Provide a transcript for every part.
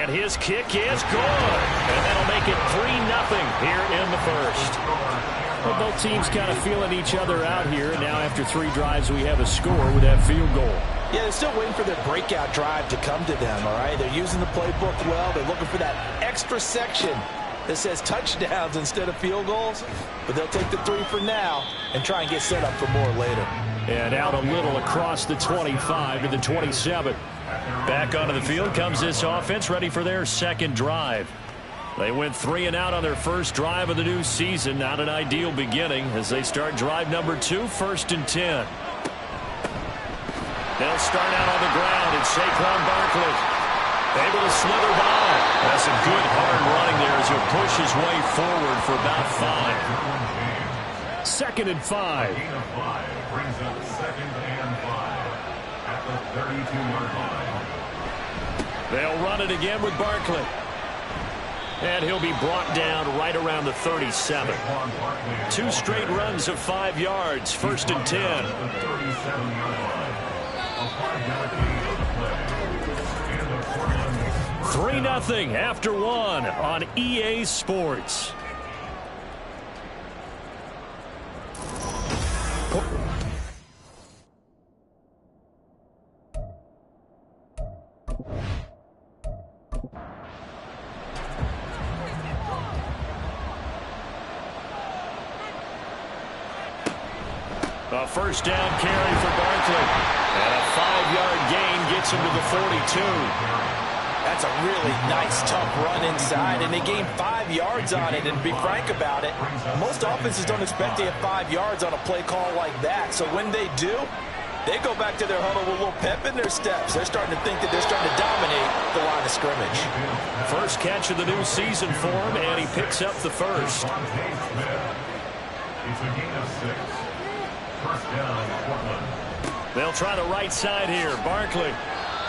And his kick is good. And that'll make it 3-0 here in the first. Well, both teams kind of feeling each other out here. And now after 3 drives, we have a score with that field goal. Yeah, they're still waiting for their breakout drive to come to them, all right? They're using the playbook well. They're looking for that extra section that says touchdowns instead of field goals. But they'll take the 3 for now and try and get set up for more later. And out a little across the 25 to the 27. Back onto the field comes this offense, ready for their second drive. They went 3 and out on their first drive of the new season. Not an ideal beginning as they start drive number 2, 1st and 10. They'll start out on the ground, and Saquon Barkley able to slither by. That's a good hard running there as he'll push his way forward for about 5. 2nd and 5. Brings up 2nd and 5 at the 32-yard line. They'll run it again with Barkley. And he'll be brought down right around the 37. 2 straight runs of 5 yards, 1st and 10. 3-0 after 1 on EA Sports. A first down carry for Barkley. And a 5-yard gain gets him to the 42. That's a really nice, tough run inside, and they gained 5 yards on it. And to be frank about it, most offenses don't expect to have 5 yards on a play call like that. So when they do, they go back to their huddle with a little pep in their steps. They're starting to think that they're starting to dominate the line of scrimmage. First catch of the new season for him, and he picks up the first. It's a gain of 6. First down, Portland. They'll try the right side here. Barkley.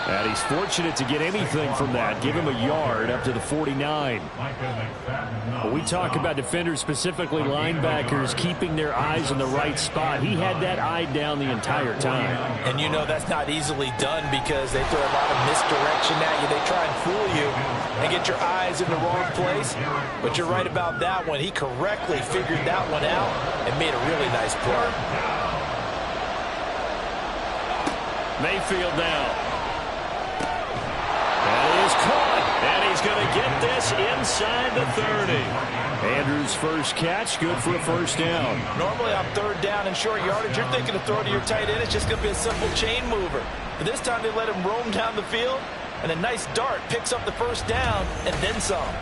And he's fortunate to get anything from that. Give him a yard up to the 49. When we talk about defenders, specifically linebackers, keeping their eyes in the right spot, he had that eye down the entire time. And you know that's not easily done because they throw a lot of misdirection at you. They try and fool you and get your eyes in the wrong place. But you're right about that one. He correctly figured that one out and made a really nice play. Mayfield now. That is caught, and he's going to get this inside the 30. Andrews' first catch, good for a first down. Normally on 3rd down and short yardage, you're thinking to throw to your tight end. It's just going to be a simple chain mover. But this time they let him roam down the field, and a nice dart picks up the first down and then some.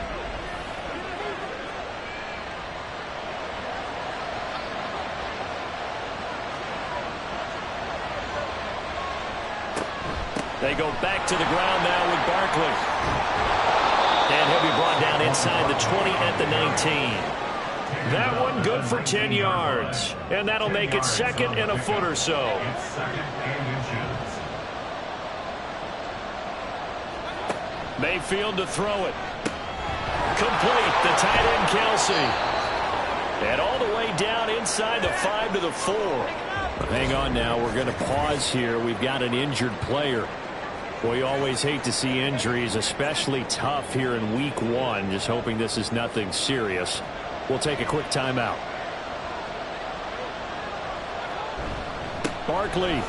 They go back to the ground now with Barkley. And he'll be brought down inside the 20 at the 19. That one good for 10 yards. And that'll make it 2nd and a foot or so. Mayfield to throw it. Complete. The tight end, Kelsey. And all the way down inside the 5 to the 4. Hang on now. We're going to pause here. We've got an injured player. We always hate to see injuries, especially tough here in week 1. Just hoping this is nothing serious. We'll take a quick timeout. Barkley is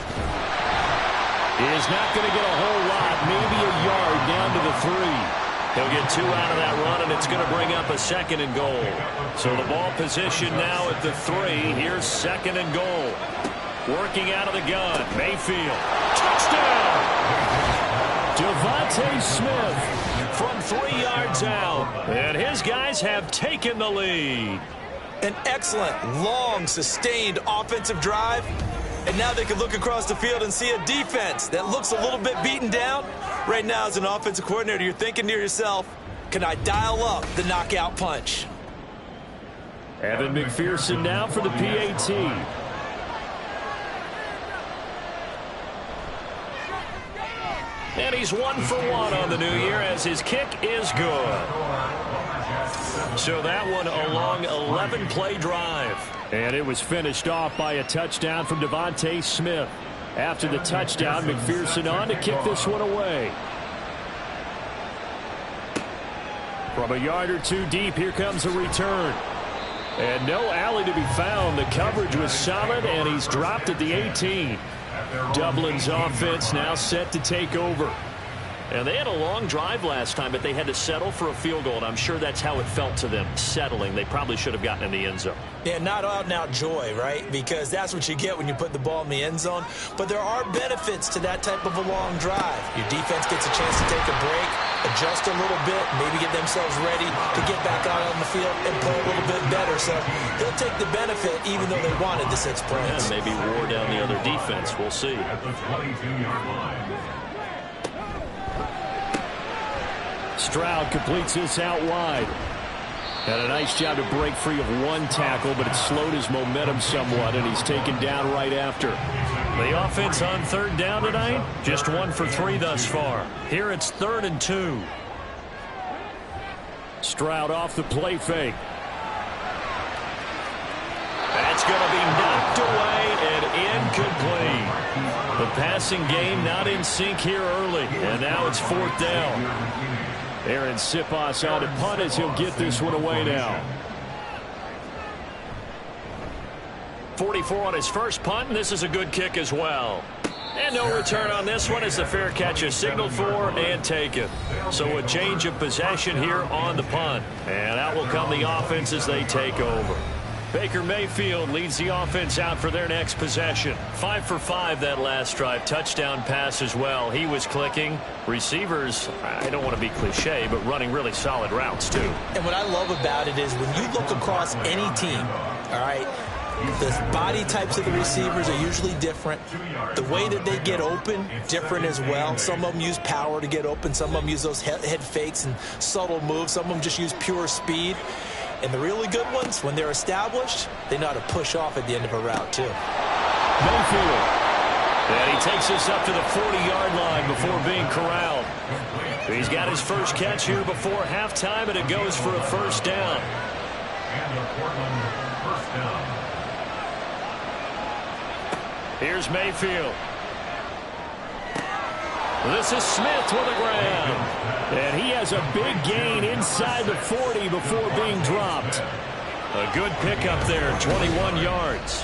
not going to get a whole lot, maybe a yard down to the 3. He'll get 2 out of that run, and it's going to bring up a 2nd and goal. So the ball position now at the 3. Here's 2nd and goal. Working out of the gun. Mayfield. Touchdown! Devontae Smith from 3 yards out. And his guys have taken the lead. An excellent, long, sustained offensive drive. And now they can look across the field and see a defense that looks a little bit beaten down. Right now, as an offensive coordinator, you're thinking to yourself, can I dial up the knockout punch? Evan McPherson now for the PAT. And he's 1 for 1 on the new year as his kick is good. So that one a long 11-play drive. And it was finished off by a touchdown from Devontae Smith. After the touchdown, McPherson on to kick this one away. From a yard or two deep, here comes a return. And no alley to be found. The coverage was solid, and he's dropped at the 18. Dublin's offense now set to take over. And they had a long drive last time, but they had to settle for a field goal, and I'm sure that's how it felt to them, settling. They probably should have gotten in the end zone. Yeah, not out-and-out joy, right? Because that's what you get when you put the ball in the end zone. But there are benefits to that type of a long drive. Your defense gets a chance to take a break, adjust a little bit, maybe get themselves ready to get back out on the field and play a little bit better. So they'll take the benefit even though they wanted the 6 points. Yeah, maybe wore down the other defense. We'll see. At the 22-yard line. Stroud completes this out wide. And a nice job to break free of one tackle, but it slowed his momentum somewhat, and he's taken down right after. The offense on third down tonight, just 1 for 3 thus far. Here it's 3rd and 2. Stroud off the play fake. That's going to be knocked away and incomplete. The passing game not in sync here early, and now it's 4th down. Aaron Siposs on to punt as he'll get this one away now. 44 on his first punt, and this is a good kick as well. And no return on this one as the fair catch is signaled for and taken. So a change of possession here on the punt. And out will come the offense as they take over. Baker Mayfield leads the offense out for their next possession. 5 for 5 that last drive. Touchdown pass as well. He was clicking. Receivers, I don't want to be cliche, but running really solid routes too. And what I love about it is when you look across any team, all right, the body types of the receivers are usually different. The way that they get open, different as well. Some of them use power to get open. Some of them use those head fakes and subtle moves. Some of them just use pure speed. And the really good ones, when they're established, they know how to push off at the end of a route, too. Mayfield. And he takes us up to the 40-yard line before being corralled. He's got his first catch here before halftime, and it goes for a first down. And the Portland first down. Here's Mayfield. This is Smith with a grab. And he has a big gain inside the 40 before being dropped. A good pickup there, 21 yards.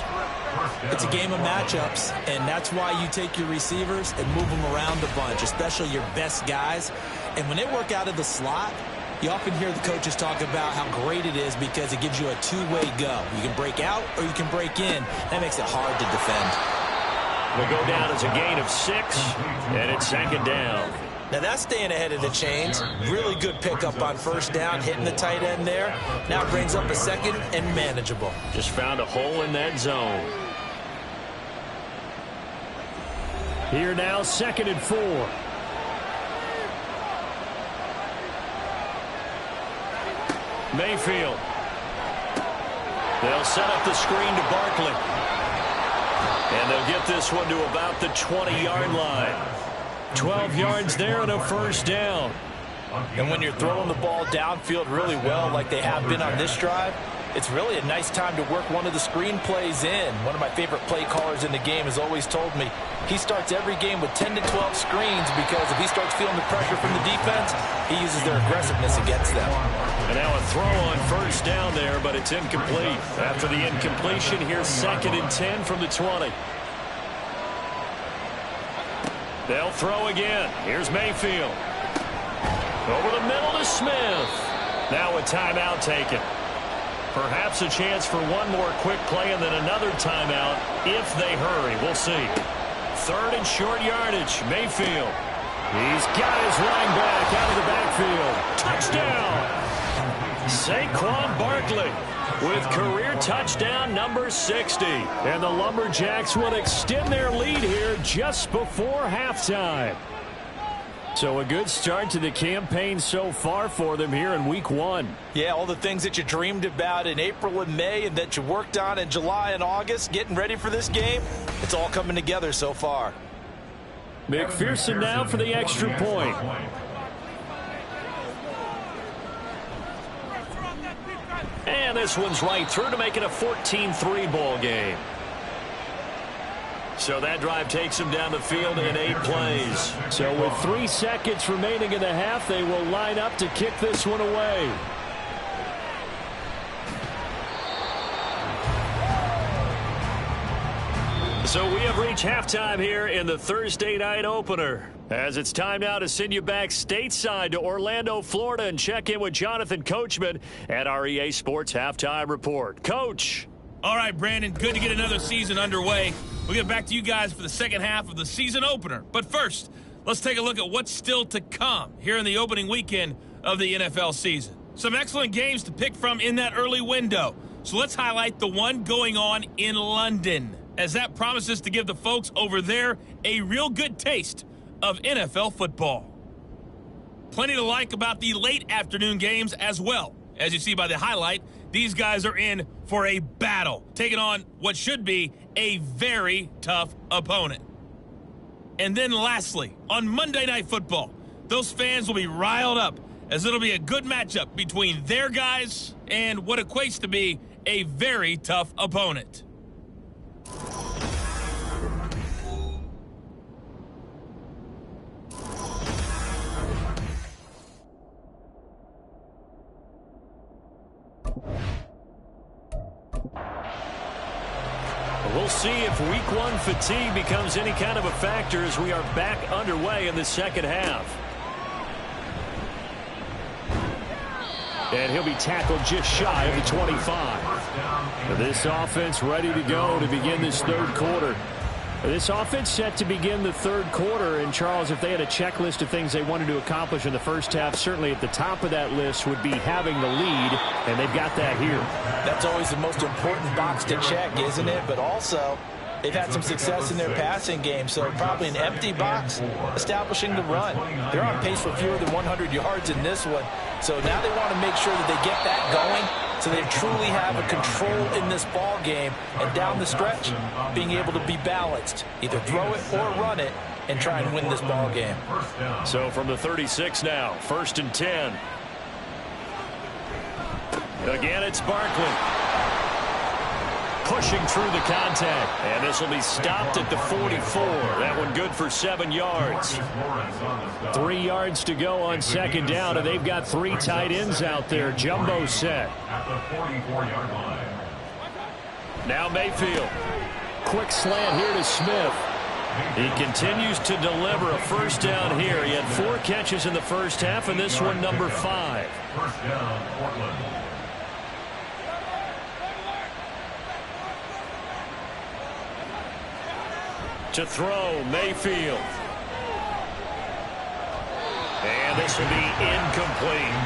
It's a game of matchups, and that's why you take your receivers and move them around a bunch, especially your best guys. And when they work out of the slot, you often hear the coaches talk about how great it is because it gives you a two-way go. You can break out or you can break in. That makes it hard to defend. Will go down as a gain of 6, and it's 2nd down. Now that's staying ahead of the chains. Really good pickup on first down, hitting the tight end there. Now it brings up a 2nd and manageable. Just found a hole in that zone. Here now, 2nd and 4. Mayfield. They'll set up the screen to Barkley. And they'll get this one to about the 20-yard line. 12 yards there and a first down. And when you're throwing the ball downfield really well like they have been on this drive, it's really a nice time to work one of the screen plays in. One of my favorite play callers in the game has always told me he starts every game with 10 to 12 screens because if he starts feeling the pressure from the defense, he uses their aggressiveness against them. And now a throw on first down there, but it's incomplete. After the incompletion, here's 2nd and 10 from the 20. They'll throw again. Here's Mayfield. Over the middle to Smith. Now a timeout taken. Perhaps a chance for one more quick play and then another timeout if they hurry. We'll see. 3rd and short yardage. Mayfield. He's got his running back out of the backfield. Touchdown. Saquon Barkley with career touchdown number 60. And the Lumberjacks will extend their lead here just before halftime. So a good start to the campaign so far for them here in week 1. Yeah, all the things that you dreamed about in April and May and that you worked on in July and August, getting ready for this game, it's all coming together so far. McPherson now for the extra point. And this one's right through to make it a 14-3 ball game. So that drive takes them down the field in 8 plays. So with 3 seconds remaining in the half, they will line up to kick this one away. So we have reached halftime here in the Thursday night opener. As it's time now to send you back stateside to Orlando, Florida, and check in with Jonathan Coachman at our EA Sports Halftime Report. Coach. All right, Brandon, good to get another season underway. We'll get back to you guys for the second half of the season opener. But first, let's take a look at what's still to come here in the opening weekend of the NFL season. Some excellent games to pick from in that early window. So let's highlight the one going on in London, as that promises to give the folks over there a real good taste of NFL football. Plenty to like about the late afternoon games as well. As you see by the highlight, these guys are in for a battle, taking on what should be a very tough opponent. And then lastly, on Monday Night Football, those fans will be riled up, as it'll be a good matchup between their guys and what equates to be a very tough opponent. We'll see if week 1 fatigue becomes any kind of a factor as we are back underway in the second half. And he'll be tackled just shy of the 25. This offense ready to go to begin this third quarter. This offense set to begin the third quarter. And, Charles, if they had a checklist of things they wanted to accomplish in the first half, certainly at the top of that list would be having the lead, and they've got that here. That's always the most important box to check, isn't it? But also, they've had some success in their passing game, so probably an empty box establishing the run. They're on pace for fewer than 100 yards in this one, so now they want to make sure that they get that going so they truly have a control in this ball game, and down the stretch, being able to be balanced, either throw it or run it, and try and win this ball game. So from the 36 now, 1st and 10. Again, it's Barkley. Pushing through the contact. And this will be stopped at the 44. That one good for 7 yards. 3 yards to go on second down, and they've got 3 tight ends out there. Jumbo set. At the 44-yard line. Now Mayfield. Quick slant here to Smith. He continues to deliver a first down here. He had 4 catches in the first half, and this one number 5. First down, Portland. To throw, Mayfield. And this will be incomplete.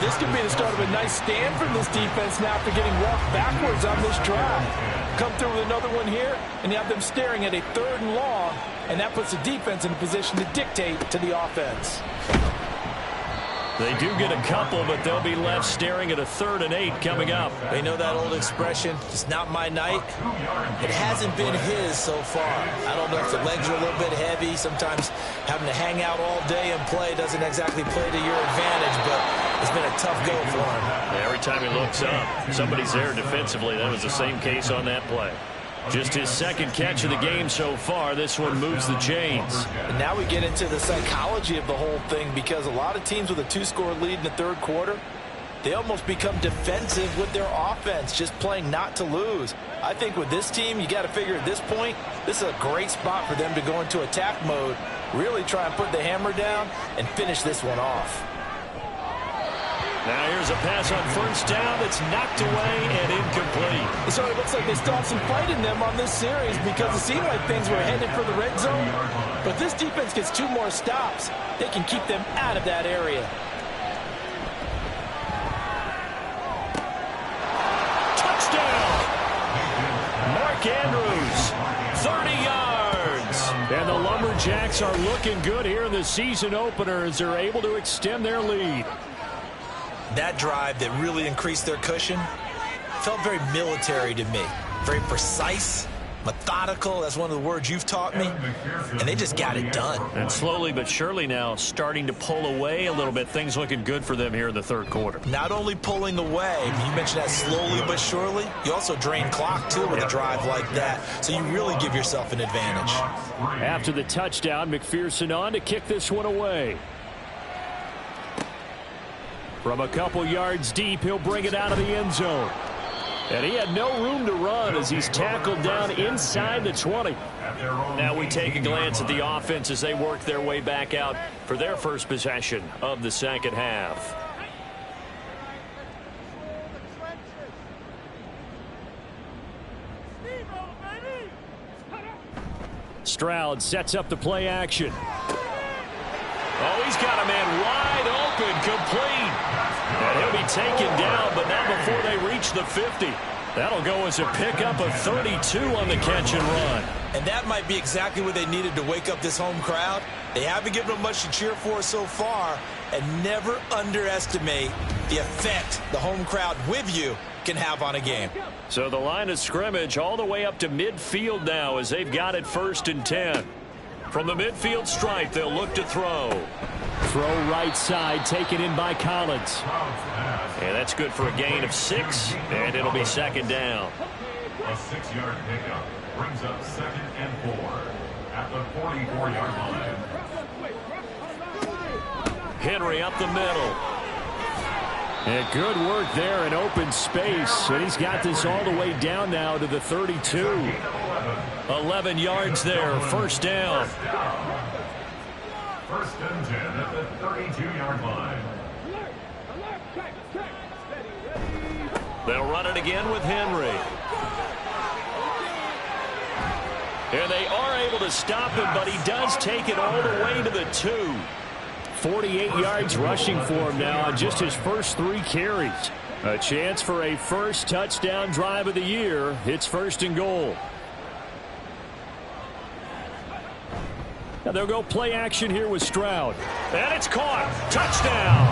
This could be the start of a nice stand from this defense now after getting walked backwards on this drive. Come through with another one here, and you have them staring at a 3rd and long, and that puts the defense in a position to dictate to the offense. They do get a couple, but they'll be left staring at a 3rd and 8 coming up. They know that old expression, it's not my night. It hasn't been his so far. I don't know if the legs are a little bit heavy. Sometimes having to hang out all day and play doesn't exactly play to your advantage, but it's been a tough go for him. Every time he looks up, somebody's there defensively. That was the same case on that play. Just his 2nd catch of the game so far. This one moves the chains. And now we get into the psychology of the whole thing, because a lot of teams with a 2-score lead in the 3rd quarter, they almost become defensive with their offense, just playing not to lose. I think with this team, you got to figure at this point, this is a great spot for them to go into attack mode, really try and put the hammer down and finish this one off. Now here's a pass on first down that's knocked away and incomplete. So it looks like they still have some fight in them on this series, because it seemed like things were headed for the red zone. But this defense gets 2 more stops. They can keep them out of that area. Touchdown! Mark Andrews, 30 yards. And the Lumberjacks are looking good here in the season opener as they're able to extend their lead. That drive that really increased their cushion felt very military to me. Very precise, methodical. That's one of the words you've taught me. And they just got it done. And slowly but surely now starting to pull away a little bit. Things looking good for them here in the third quarter. Not only pulling away, you mentioned that slowly but surely, you also drain clock, too, with a drive like that. So you really give yourself an advantage. After the touchdown, McPherson on to kick this one away. From a couple yards deep, he'll bring it out of the end zone. And he had no room to run as he's tackled down inside the 20. Now we take a glance at the offense as they work their way back out for their first possession of the second half. Stroud sets up the play action. Oh, he's got a man wide open, complete. And he'll be taken down, but not before they reach the 50. That'll go as a pickup of 32 on the catch and run. And that might be exactly what they needed to wake up this home crowd. They haven't given them much to cheer for so far, and never underestimate the effect the home crowd with you can have on a game. So the line of scrimmage all the way up to midfield now as they've got it 1st and 10. From the midfield stripe, they'll look to throw. Throw right side, taken in by Collins. And that's good for a gain of 6, and it'll be second down. A 6-yard pickup brings up 2nd and 4 at the 44-yard line. Henry up the middle. And good work there in open space. And he's got this all the way down now to the 32. 11 yards there, first down. 1st and 10 at the 32-yard line. They'll run it again with Henry. And they are able to stop him, but he does take it all the way to the 2. 48 yards rushing for him now on just his first 3 carries. A chance for a first touchdown drive of the year. It's 1st and goal. Now they'll go play action here with Stroud. And it's caught. Touchdown.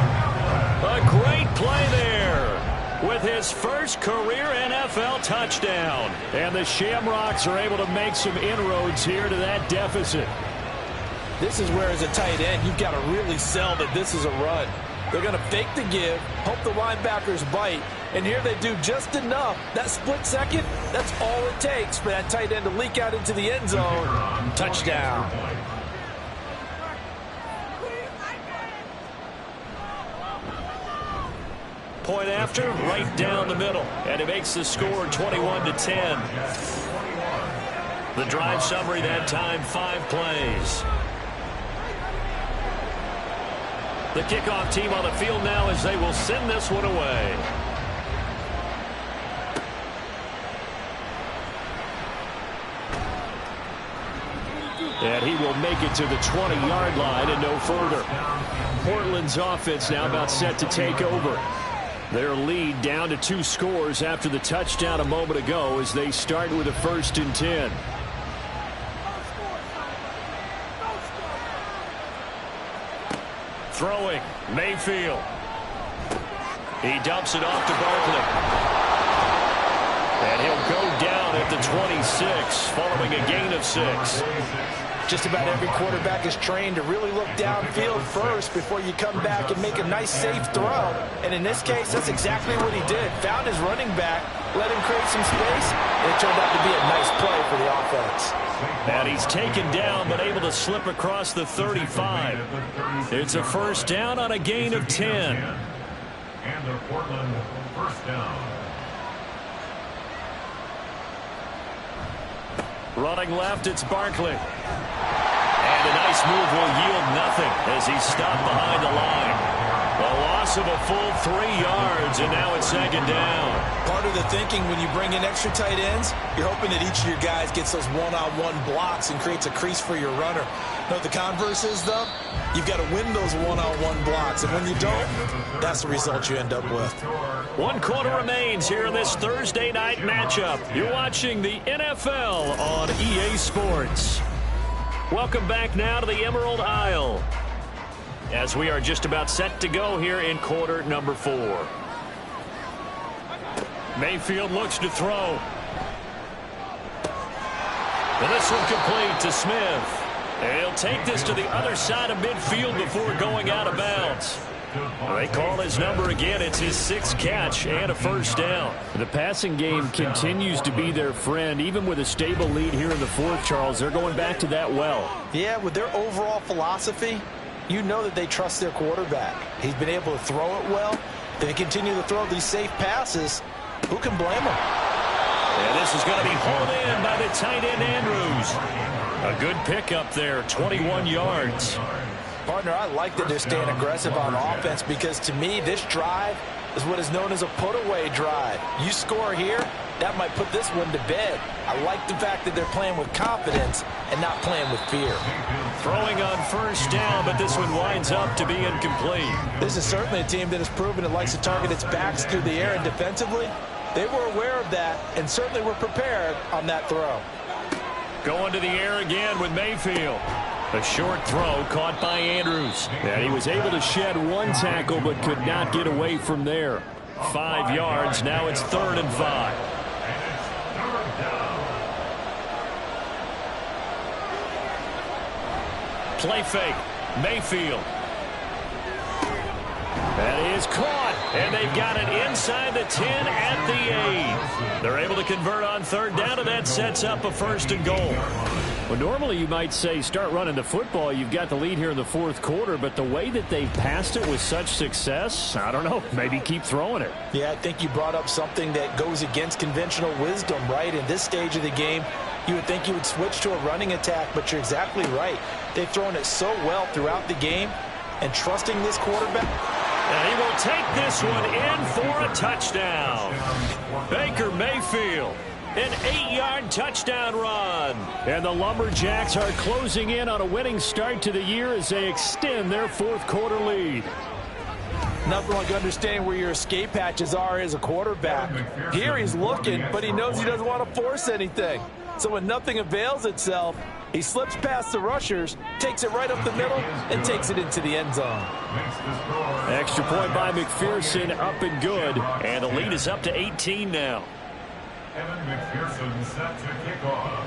A great play there with his first career NFL touchdown. And the Shamrocks are able to make some inroads here to that deficit. This is where, as a tight end, you've got to really sell that this is a run. They're going to fake the give, hope the linebackers bite, and here they do just enough. That split second, that's all it takes for that tight end to leak out into the end zone. Touchdown. Point after, right down the middle. And it makes the score 21-10. The drive summary that time, 5 plays. The kickoff team on the field now as they will send this one away. And he will make it to the 20-yard line and no further. Portland's offense now about set to take over. Their lead down to 2 scores after the touchdown a moment ago as they start with a 1st and 10. Throwing, Mayfield. He dumps it off to Barkley. And he'll go down at the 26 following a gain of 6. Just about every quarterback is trained to really look downfield first before you come back and make a nice, safe throw. And in this case, that's exactly what he did. Found his running back, let him create some space, and it turned out to be a nice play for the offense. And he's taken down, but able to slip across the 35. It's a first down on a gain of 10. And the Portland first down. Running left, it's Barkley. And a nice move will yield nothing as he's stopped behind the line. A loss of a full 3 yards, and now it's second down. Part of the thinking when you bring in extra tight ends, you're hoping that each of your guys gets those one-on-one blocks and creates a crease for your runner. You know what the converse is, though? You've got to win those one-on-one blocks, and when you don't, that's the result you end up with. 1 quarter remains here in this Thursday night matchup. You're watching the NFL on EA Sports. Welcome back now to the Emerald Isle, as we are just about set to go here in quarter number 4. Mayfield looks to throw. And this one complete to Smith. And he'll take this to the other side of midfield before going out of bounds. They call his number again. It's his 6th catch and a first down. The passing game continues to be their friend. Even with a stable lead here in the 4th, Charles, they're going back to that well. Yeah, with their overall philosophy, you know that they trust their quarterback. He's been able to throw it well. If they continue to throw these safe passes, who can blame them? And this is going to be hauled in by the tight end Andrews. A good pickup there, 21 yards. Partner, I like that they're staying aggressive on offense because to me, this drive is what is known as a put-away drive. You score here, that might put this one to bed. I like the fact that they're playing with confidence and not playing with fear. Throwing on first down, but this one winds up to be incomplete. This is certainly a team that has proven it likes to target its backs through the air, and defensively, they were aware of that and certainly were prepared on that throw. Going to the air again with Mayfield. A short throw caught by Andrews. And he was able to shed one tackle but could not get away from there. 5 yards. Now it's 3rd and 5. Play fake. Mayfield. That is caught. And they've got it inside the 10 at the 8. They're able to convert on 3rd down, and that sets up a 1st and goal. Well, normally you might say start running the football. You've got the lead here in the 4th quarter, but the way that they've passed it with such success, I don't know, maybe keep throwing it. Yeah, I think you brought up something that goes against conventional wisdom, right? In this stage of the game, you would think you would switch to a running attack, but you're exactly right. They've thrown it so well throughout the game, and trusting this quarterback. And he will take this one in for a touchdown. Baker Mayfield. An 8-yard touchdown run. And the Lumberjacks are closing in on a winning start to the year as they extend their 4th quarter lead. Nothing like understanding where your escape hatches are as a quarterback. Here he's looking, but he knows he doesn't want to force anything. So when nothing avails itself, he slips past the rushers, takes it right up the middle, and takes it into the end zone. Extra point by McPherson, up and good. And the lead is up to 18 now. Evan McPherson set to kick off.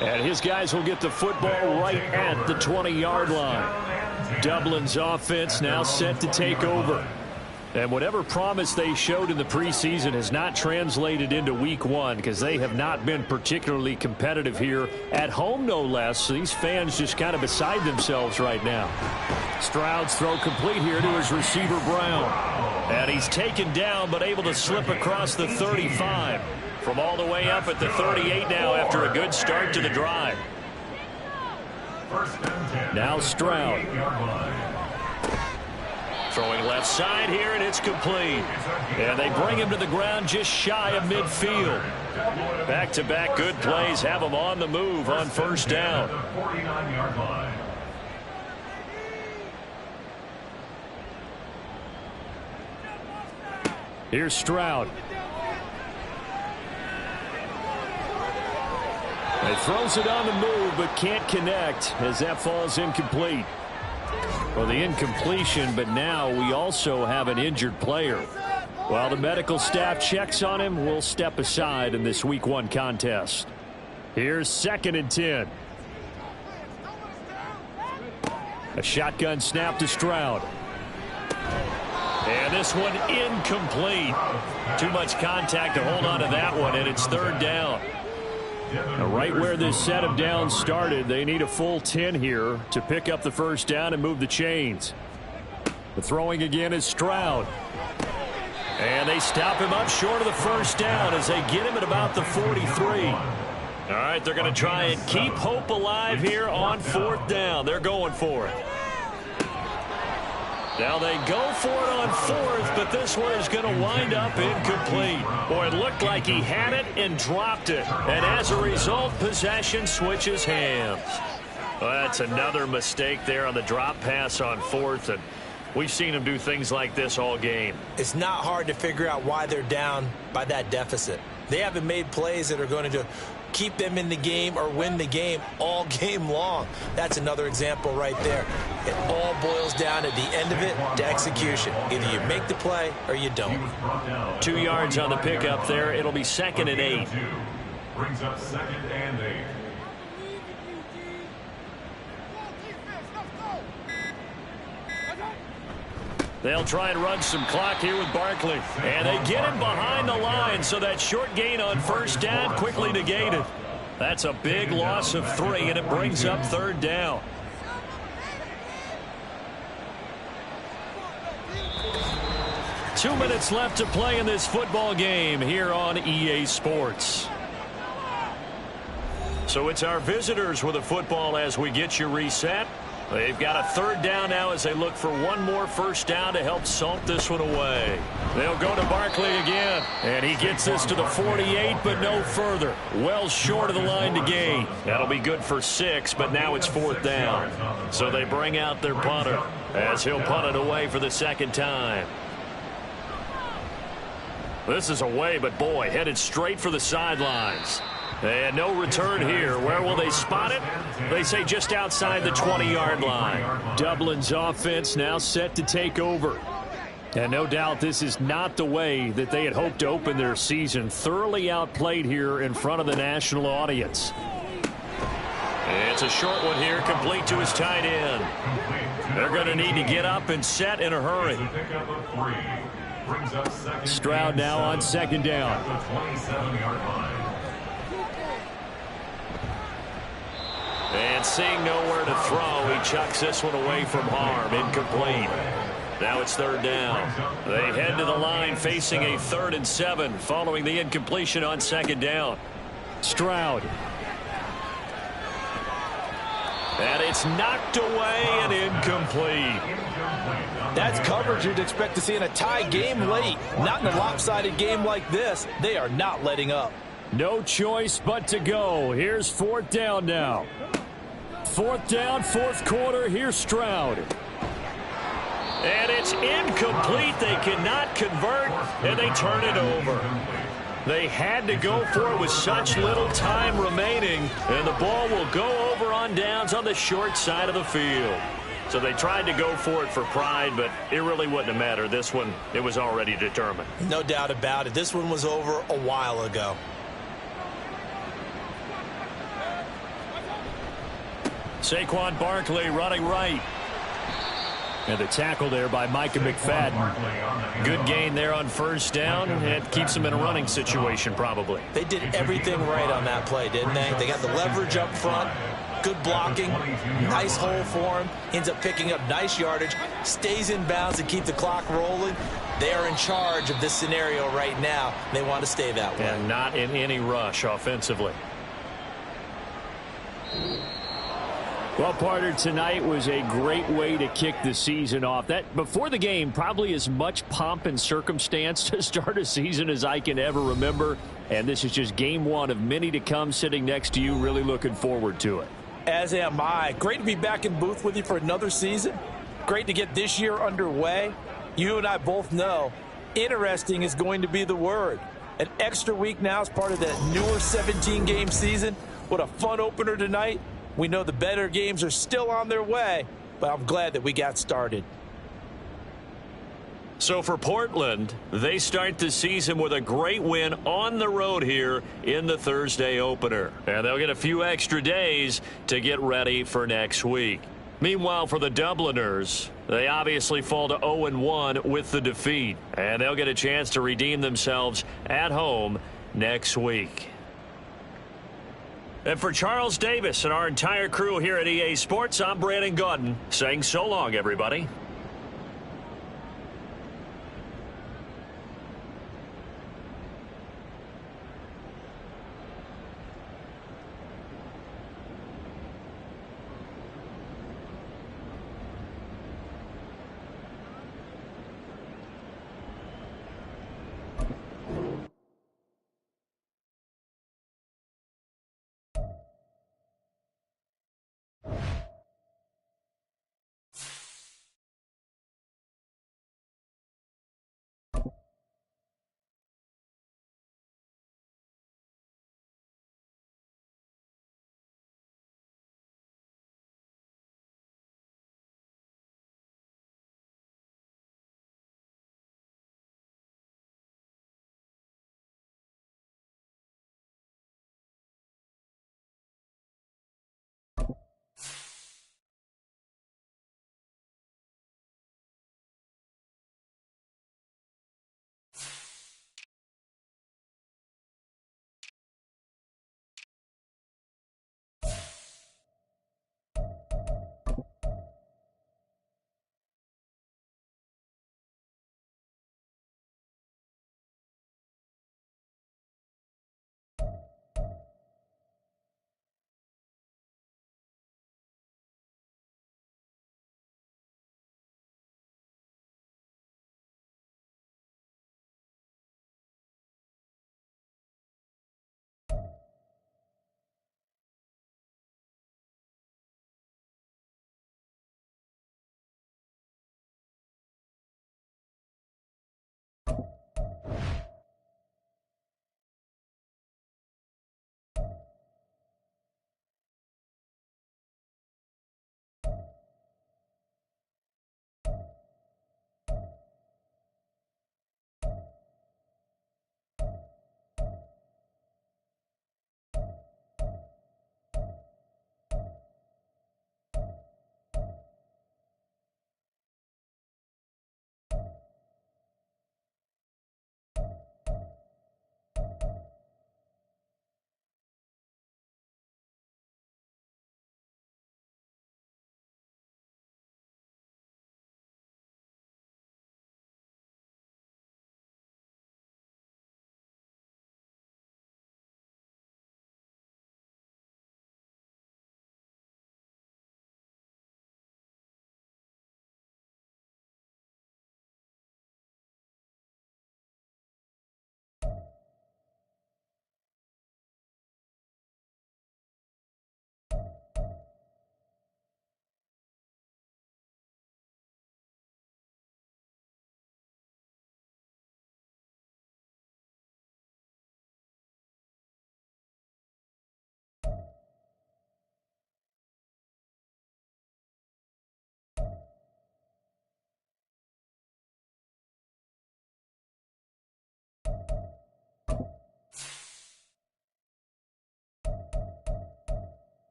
And his guys will get the football right at the 20-yard line. Dublin's offense now set to take over. And whatever promise they showed in the preseason has not translated into week 1 because they have not been particularly competitive here at home, no less. So these fans just kind of beside themselves right now. Stroud's throw complete here to his receiver, Brown. And he's taken down but able to slip across the 35. From all the way up at the 38 now after a good start to the drive. Now Stroud. Throwing left side here, and it's complete. And they bring him to the ground just shy of midfield. Back-to-back good plays have him on the move on 1st down. Here's Stroud. He throws it on the move but can't connect as that falls incomplete. Well, the incompletion, but now we also have an injured player. While the medical staff checks on him, we'll step aside in this week 1 contest. Here's 2nd and 10. A shotgun snap to Stroud. And this one incomplete. Too much contact to hold on to that one, and it's 3rd down. Now, right where this set of downs started, they need a full 10 here to pick up the 1st down and move the chains. The throwing again is Stroud. And they stop him up short of the 1st down as they get him at about the 43. All right, they're going to try and keep hope alive here on 4th down. They're going for it. Now they go for it on 4th, but this one is going to wind up incomplete. Boy, it looked like he had it and dropped it. And as a result, possession switches hands. Well, that's another mistake there on the drop pass on 4th. And we've seen him do things like this all game. It's not hard to figure out why they're down by that deficit. They haven't made plays that are going to keep them in the game or win the game all game long. That's another example right there. It all boils down at the end of it to execution. Either you make the play or you don't. 2 yards on the pickup there. It'll be 2nd and 8. Brings up 2nd and 8. They'll try and run some clock here with Barkley. And they get him behind the line, so that short gain on first down quickly negated. That's a big loss of 3, and it brings up 3rd down. Two minutes left to play in this football game here on EA Sports. So it's our visitors with a football as we get you reset. They've got a 3rd down now as they look for one more first down to help salt this one away. They'll go to Barkley again, and he gets this to the 48, but no further. Well short of the line to gain. That'll be good for 6, but now it's 4th down. So they bring out their punter as he'll punt it away for the 2nd time. This is away, but boy, headed straight for the sidelines. And no return here. Where will they spot it? They say just outside the 20-yard line. Dublin's offense now set to take over. And no doubt this is not the way that they had hoped to open their season. Thoroughly outplayed here in front of the national audience. It's a short one here, complete to his tight end. They're going to need to get up and set in a hurry. Stroud now on 2nd down. And seeing nowhere to throw, he chucks this one away from harm. Incomplete. Now it's 3rd down. They head to the line facing a 3rd and 7 following the incompletion on 2nd down. Stroud. And it's knocked away and incomplete. That's coverage you'd expect to see in a tie game late. Not in a lopsided game like this. They are not letting up. No choice but to go. Here's 4th down now. 4th down, 4th quarter. Here's Stroud. And it's incomplete. They cannot convert, and they turn it over. They had to go for it with such little time remaining, and the ball will go over on downs on the short side of the field. So they tried to go for it for pride, but it really wouldn't have mattered. This one, it was already determined. No doubt about it. This one was over a while ago. Saquon Barkley running right. And the tackle there by Micah McFadden. Good gain there on first down. It keeps them in a running situation probably. They did everything right on that play, didn't they? They got the leverage up front. Good blocking. Nice hole for him. Ends up picking up nice yardage. Stays in bounds to keep the clock rolling. They are in charge of this scenario right now. They want to stay that way. And not in any rush offensively. Well, partner, tonight was a great way to kick the season off. That before the game, probably as much pomp and circumstance to start a season as I can ever remember. And this is just game one of many to come. Sitting next to you, really looking forward to it. As am I. Great to be back in booth with you for another season. Great to get this year underway. You and I both know interesting is going to be the word. An extra week now as part of that newer 17-game season. What a fun opener tonight. We know the better games are still on their way, but I'm glad that we got started. So for Portland, they start the season with a great win on the road here in the Thursday opener. And they'll get a few extra days to get ready for next week. Meanwhile, for the Dubliners, they obviously fall to 0-1 with the defeat. And they'll get a chance to redeem themselves at home next week. And for Charles Davis and our entire crew here at EA Sports, I'm Brandon Gaudin saying so long, everybody.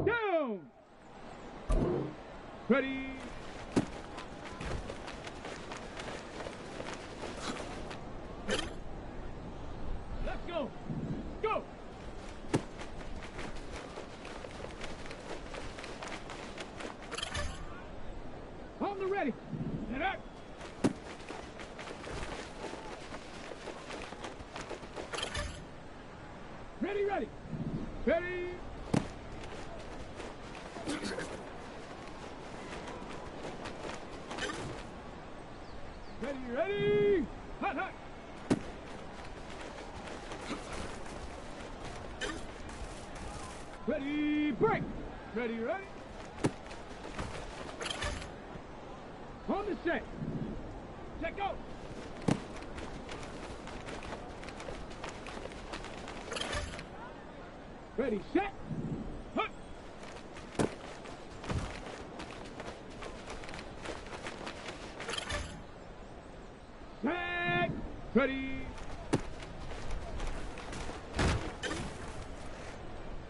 Down! Ready! Let's go! Go! Ready, ready. Ready. Ready, ready. Hot, hot. Ready, break. Ready, ready. On the set. Check out. Ready, set. Hut. Set. Ready.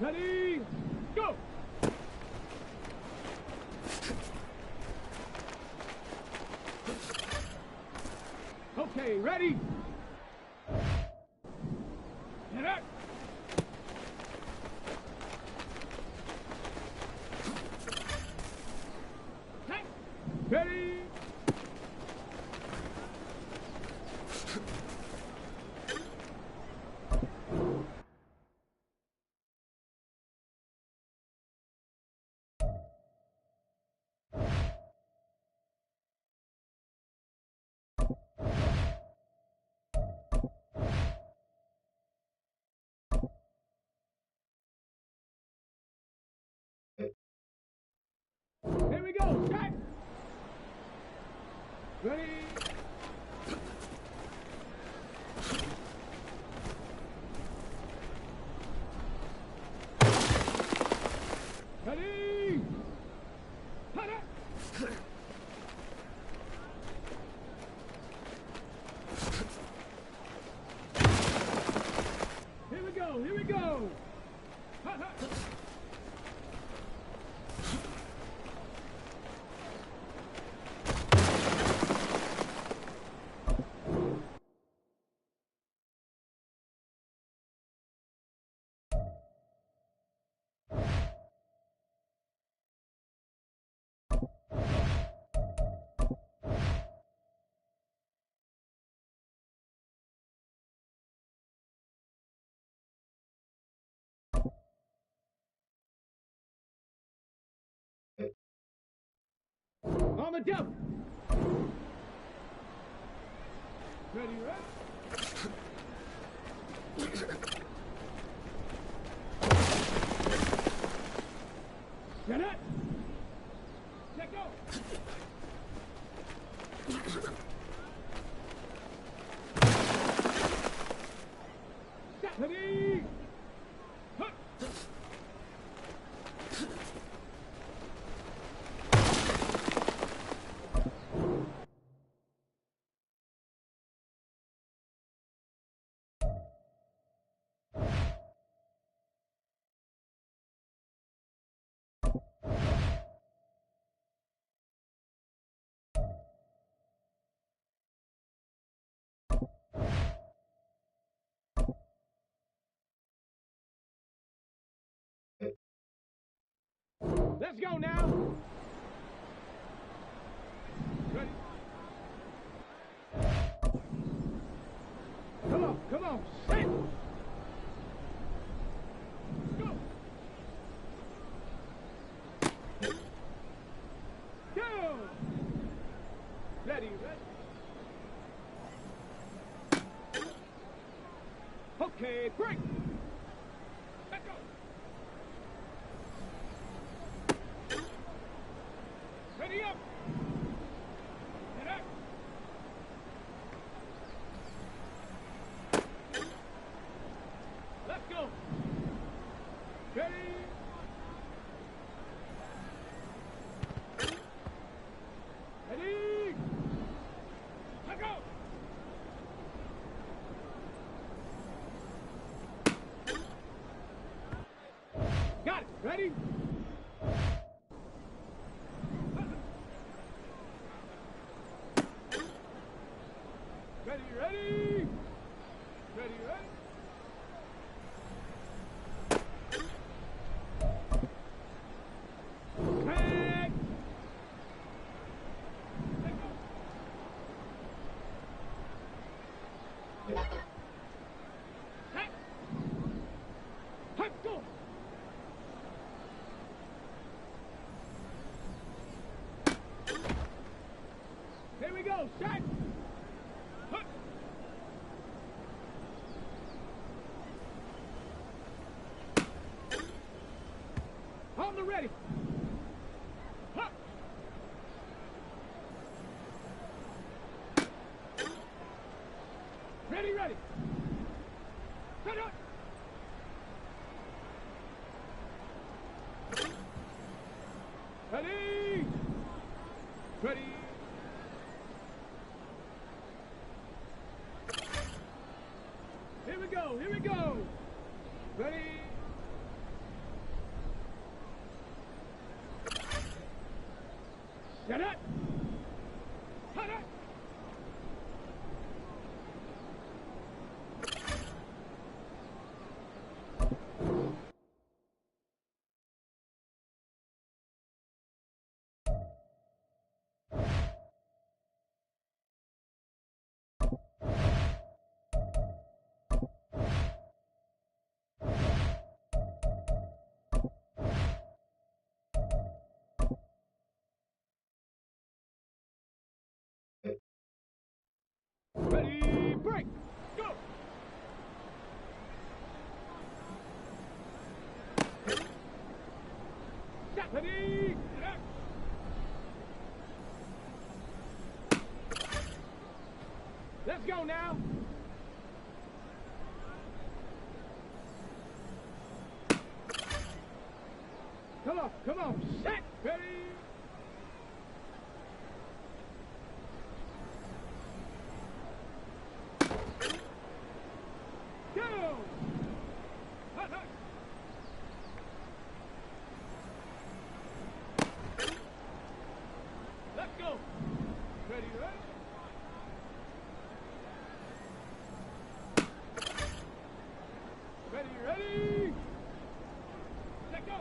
Ready. Go. Okay, ready. Get up. Hey. Ready. Here we go. Set. Ready. Ready. Hut it. Here we go. Here we go. Hut, hut. On the jump. Ready, ready. Set it. Let go. Set. Ready. Hut. Let's go now. Ready? Come on, come on. Sit. Go. Go. Ready, ready. Okay, break. Let go. Ready up. Get up. Let's go. Ready. Ready. Let go. Got it. Ready. Ready, ready! Ready, ready! Tag! Let go! Tag! Tackle ready. Huh. Ready, ready. Set up. Ready. Ready. Here we go. Here we go. Ready. Set up. Set up. Ready, break, go! Set, ready, set. Let's go now. Come on, set, ready. Go! Hut, hut. Let's go! Ready, ready? Ready, ready? Let go!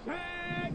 Set!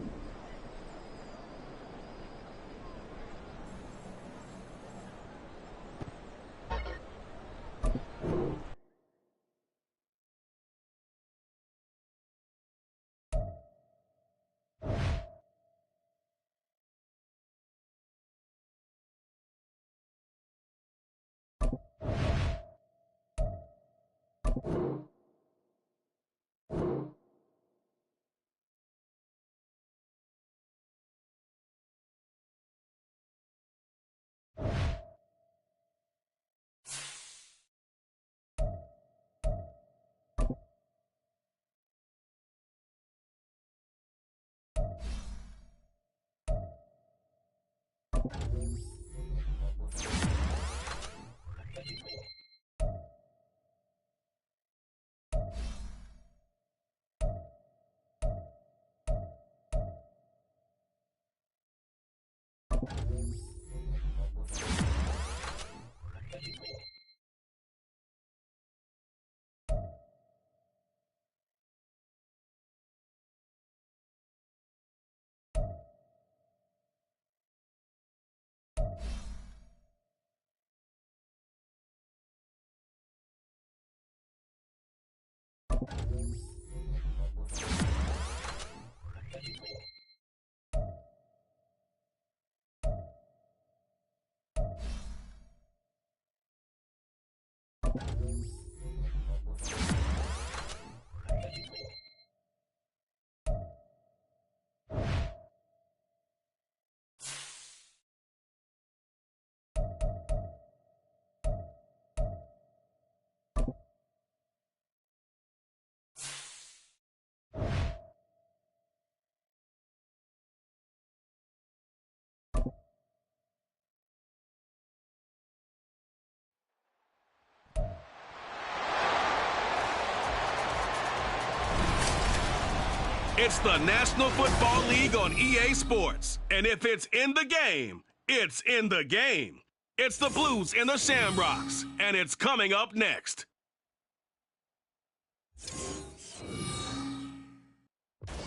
It's the National Football League on EA Sports. And if it's in the game, it's in the game. It's the Blues and the Shamrocks, and it's coming up next.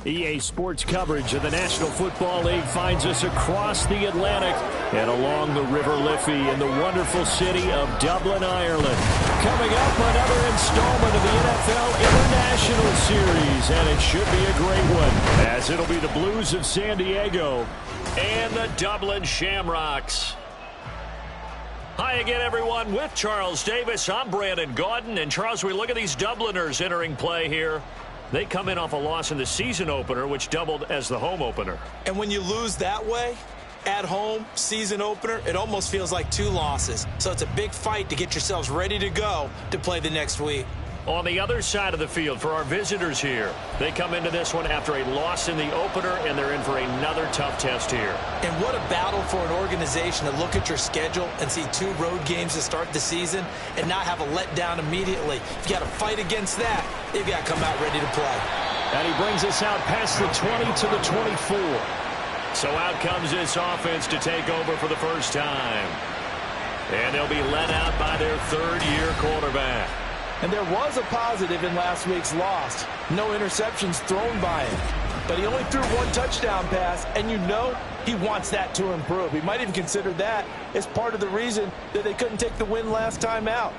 EA Sports coverage of the National Football League finds us across the Atlantic and along the River Liffey in the wonderful city of Dublin, Ireland. Coming up, another installment of the NFL International Series, and it should be a great one, as it'll be the Blues of San Diego and the Dublin Shamrocks. Hi again, everyone. With Charles Davis, I'm Brandon Gaudin. And, Charles, we look at these Dubliners entering play here. They come in off a loss in the season opener, which doubled as the home opener. And when you lose that way, at home, season opener, it almost feels like 2 losses. So it's a big fight to get yourselves ready to go to play the next week. On the other side of the field for our visitors here, they come into this one after a loss in the opener, and they're in for another tough test here. And what a battle for an organization to look at your schedule and see 2 road games to start the season and not have a letdown immediately. You've got to fight against that. You've got to come out ready to play. And he brings us out past the 20 to the 24. So out comes this offense to take over for the first time. And they'll be led out by their third-year quarterback. And there was a positive in last week's loss. No interceptions thrown by him. But he only threw 1 touchdown pass, and you know he wants that to improve. He might even consider that as part of the reason that they couldn't take the win last time out.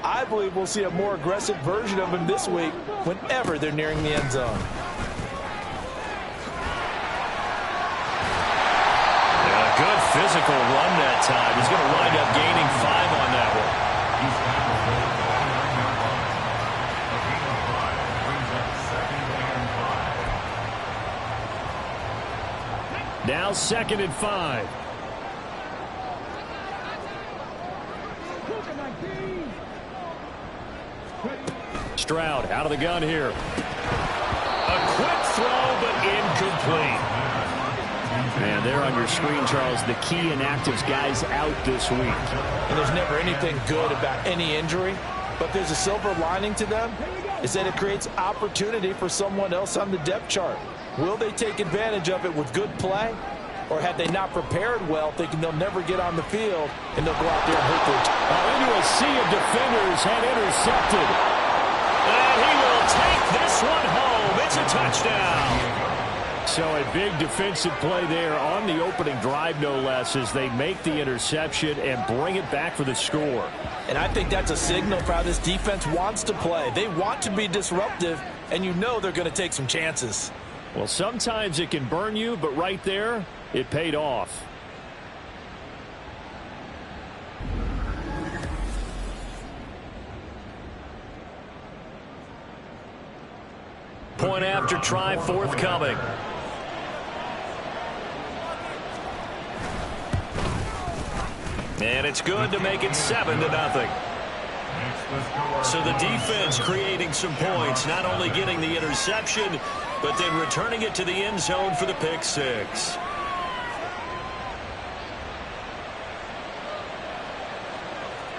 I believe we'll see a more aggressive version of him this week whenever they're nearing the end zone. Yeah, good physical run that time. He's going to wind up gaining 5 on that one. Now 2nd and 5. Stroud out of the gun here. A quick throw, but incomplete. And there on your screen, Charles, the key inactives guys out this week. And there's never anything good about any injury, but there's a silver lining to them, is that it creates opportunity for someone else on the depth chart. Will they take advantage of it with good play? Or have they not prepared well, thinking they'll never get on the field, and they'll go out there and hurt their team? Into a sea of defenders and intercepted. And he will take this one home. It's a touchdown. So a big defensive play there on the opening drive, no less, as they make the interception and bring it back for the score. And I think that's a signal for how this defense wants to play. They want to be disruptive, and you know they're going to take some chances. Well, sometimes it can burn you, but right there, it paid off. Point after try forthcoming. And it's good to make it 7-0. So the defense creating some points, not only getting the interception, but then returning it to the end zone for the pick 6.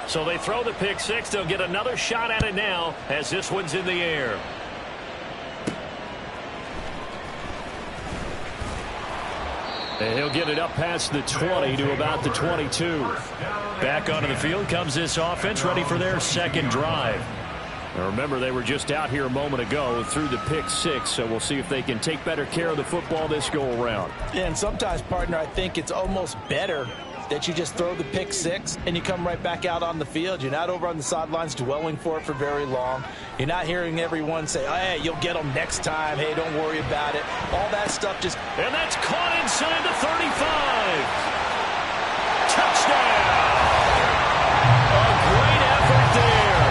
So they throw the pick 6. They'll get another shot at it now as this one's in the air. And he'll get it up past the 20 to about the 22. Back onto the field comes this offense, ready for their second drive. Now remember, they were just out here a moment ago through the pick 6, so we'll see if they can take better care of the football this go-around. Yeah, and sometimes, partner, I think it's almost better that you just throw the pick 6 and you come right back out on the field. You're not over on the sidelines dwelling for it for very long. You're not hearing everyone say, oh, hey, you'll get them next time. Hey, don't worry about it. All that stuff just... And that's caught inside the 35. Touchdown! A great effort there.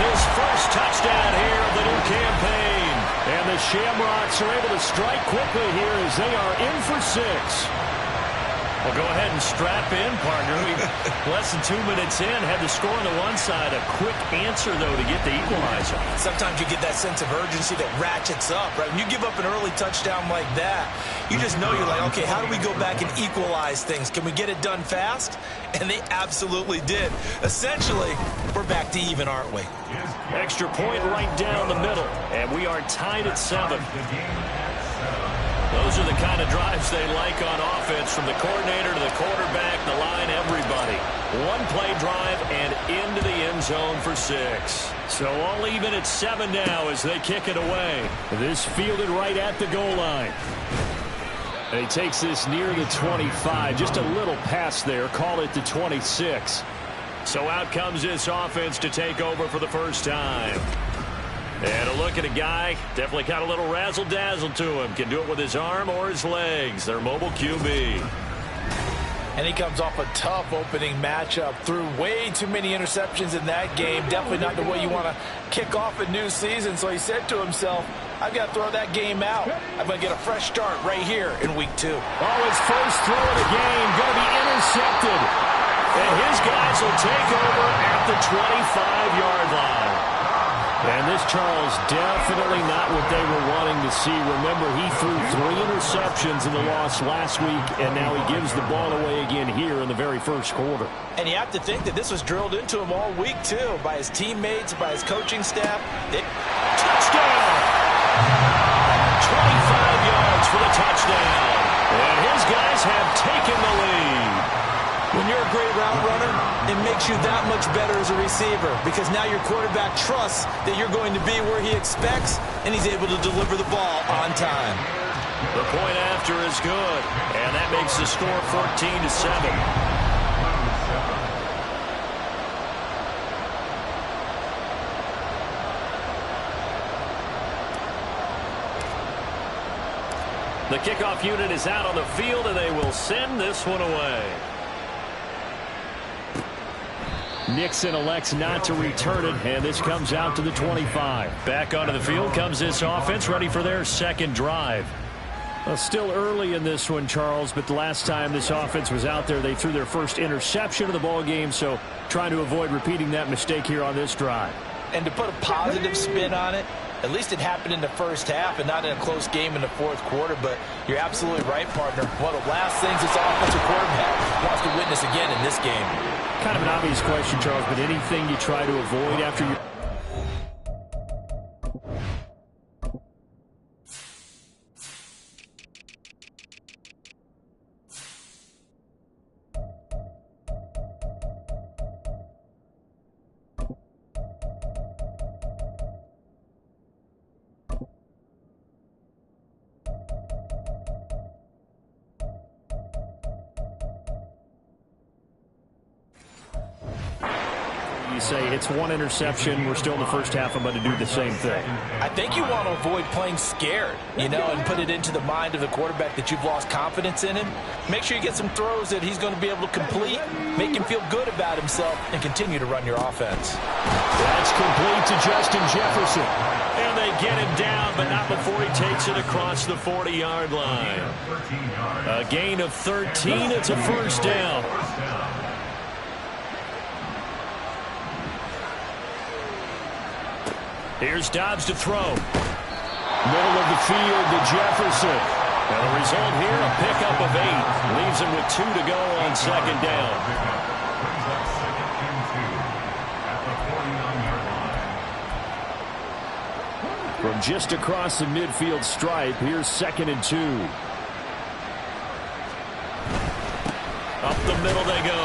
His first touchdown here of the new campaign. And the Shamrocks are able to strike quickly here as they are in for 6. Well, go ahead and strap in, partner. Less than 2 minutes in, had the score on the one side. A quick answer, though, to get the equalizer. Sometimes you get that sense of urgency that ratchets up, right? When you give up an early touchdown like that, you just know you're like, okay, how do we go back and equalize things? Can we get it done fast? And they absolutely did. Essentially, we're back to even, aren't we? Extra point right down the middle, and we are tied at 7. Those are the kind of drives they like on offense, from the coordinator to the quarterback, the line, everybody. One play drive and into the end zone for 6. So all even at 7 now as they kick it away. This fielded right at the goal line. And he takes this near the 25. Just a little pass there. Call it the 26. So out comes this offense to take over for the first time. And a look at a guy, definitely got a little razzle-dazzle to him. Can do it with his arm or his legs. Their mobile QB. And he comes off a tough opening matchup. Threw way too many interceptions in that game. Definitely not the way you want to kick off a new season. So he said to himself, I've got to throw that game out. I'm going to get a fresh start right here in week 2. Oh, his first throw of the game going to be intercepted. And his guys will take over at the 25-yard line. And this, Charles, definitely not what they were wanting to see. Remember, he threw 3 interceptions in the loss last week, and now he gives the ball away again here in the very first quarter. And you have to think that this was drilled into him all week, too, by his teammates, by his coaching staff. Touchdown! 25 yards for the touchdown. And his guys have taken the lead. When you're a great route runner, it makes you that much better as a receiver because now your quarterback trusts that you're going to be where he expects, and he's able to deliver the ball on time. The point after is good, and that makes the score 14-7. The kickoff unit is out on the field, and they will send this one away. Nixon elects not to return it, and this comes out to the 25. Back onto the field comes this offense, ready for their second drive. Well, still early in this one, Charles, but the last time this offense was out there, they threw their first interception of the ball game, so trying to avoid repeating that mistake here on this drive. And to put a positive spin on it, at least it happened in the first half and not in a close game in the fourth quarter, but you're absolutely right, partner. One of the last things this offensive quarterback wants to witness again in this game. Kind of an obvious question, Charles, but anything you try to avoid after you... say it's one interception. We're still in the first half. I'm going to do the same thing. I think you want to avoid playing scared, and put it into the mind of the quarterback that you've lost confidence in him. Make sure you get some throws that he's going to be able to complete, make him feel good about himself, and continue to run your offense. That's complete to Justin Jefferson. And they get him down, but not before he takes it across the 40-yard line. A gain of 13. It's a first down. Here's Dobbs to throw. Middle of the field to Jefferson. And the result here, a pickup of 8. Leaves him with 2 to go on second down. From just across the midfield stripe, here's 2nd and 2. Up the middle they go.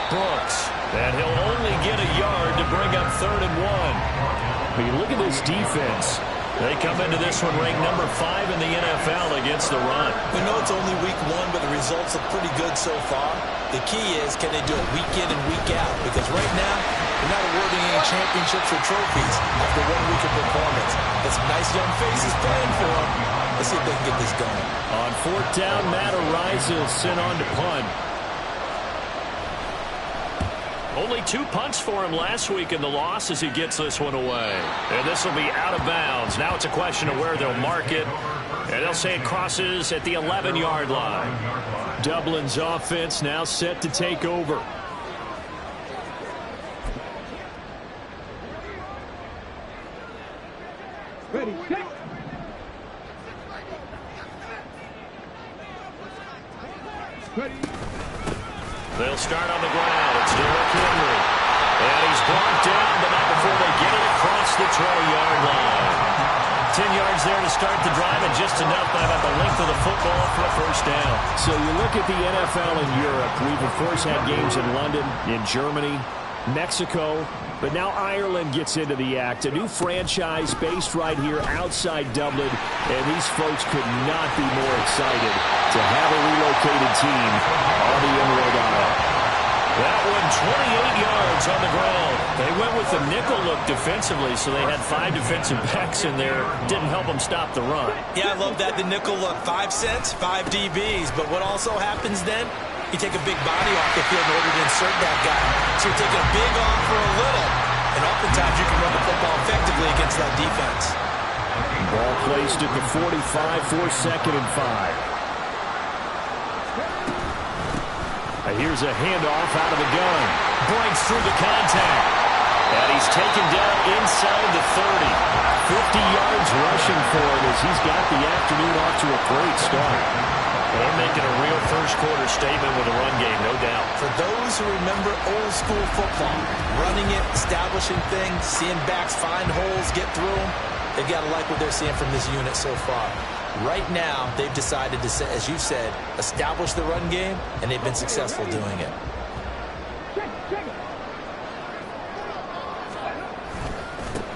Brooks. And he'll only get a yard to bring up 3rd and 1. But you look at this defense. They come into this one ranked number 5 in the NFL against the run. We know it's only week 1, but the results look pretty good so far. The key is, can they do it week in and week out? Because right now, they're not awarding any championships or trophies after 1 week of performance. Got some nice young faces playing for them. Let's see if they can get this going. On 4th down, Matt Ariza sent on to punt. Only 2 punts for him last week in the loss as he gets this one away. And this will be out of bounds. Now it's a question of where they'll mark it. And they'll say it crosses at the 11-yard line. Dublin's offense now set to take over. Ready, take. Ready. They'll start on the ground. It's Derrick Henry. And he's brought down, but not before they get it across the 20-yard line. 10 yards there to start the drive, and just enough by about the length of the football for a first down. So you look at the NFL in Europe. We've, of course, had games in London, in Germany, Mexico, but now Ireland gets into the act. A new franchise based right here outside Dublin, and these folks could not be more excited to have a relocated team on the Emerald Isle. That one 28 yards on the ground. They went with the nickel look defensively, so they had 5 defensive backs in there. Didn't help them stop the run. Yeah, I love that. The nickel look, 5 cents, 5 DBs. But what also happens then? You take a big body off the field in order to insert that guy. So you're taking a big off for a little. And oftentimes you can run the football effectively against that defense. Ball placed at the 45 for 2nd and 5. Here's a handoff out of the gun. Breaks through the contact. And he's taken down inside the 30. 50 yards rushing for him as he's got the afternoon off to a great start. They're making a real first-quarter statement with a run game, no doubt. For those who remember old-school football, running it, establishing things, seeing backs find holes, get through them, they've got to like what they're seeing from this unit so far. Right now, they've decided to, as you said, establish the run game, and they've been successful doing it.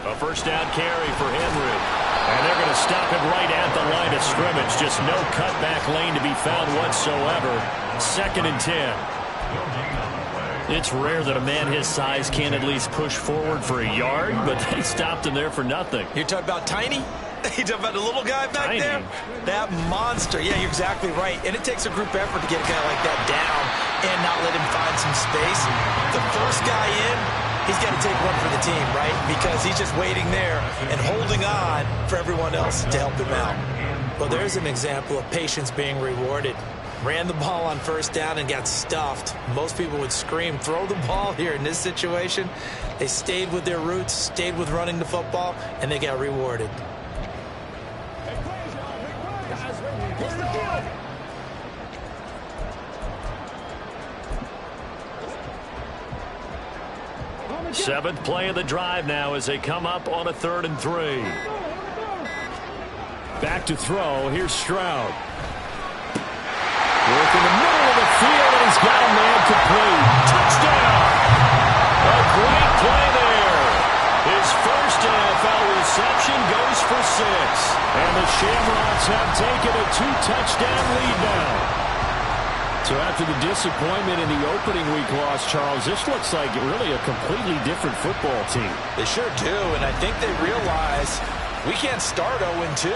A first down carry for Henry. And they're going to stop it right at the line of scrimmage. Just no cutback lane to be found whatsoever. 2nd and 10. It's rare that a man his size can't at least push forward for a yard, but they stopped him there for nothing. You're talking about Tiny? You talking about the little guy back Tiny. there? That monster. Yeah, you're exactly right. And it takes a group effort to get a guy like that down and not let him find some space. The first guy in, he's got to take one for the team, right? Because he's just waiting there and holding on for everyone else to help him out. Well, there's an example of patience being rewarded. Ran the ball on first down and got stuffed. Most people would scream, throw the ball here. In this situation, they stayed with their roots, stayed with running the football, and they got rewarded. Seventh play of the drive now as they come up on a 3rd and 3. Back to throw. Here's Stroud. Work in the middle of the field, and he's got a man complete. Touchdown! A great play there. His first NFL reception goes for 6. And the Shamrocks have taken a 2-touchdown lead now. So after the disappointment in the opening week loss, Charles, this looks like really a completely different football team. They sure do, and I think they realize we can't start 0-2.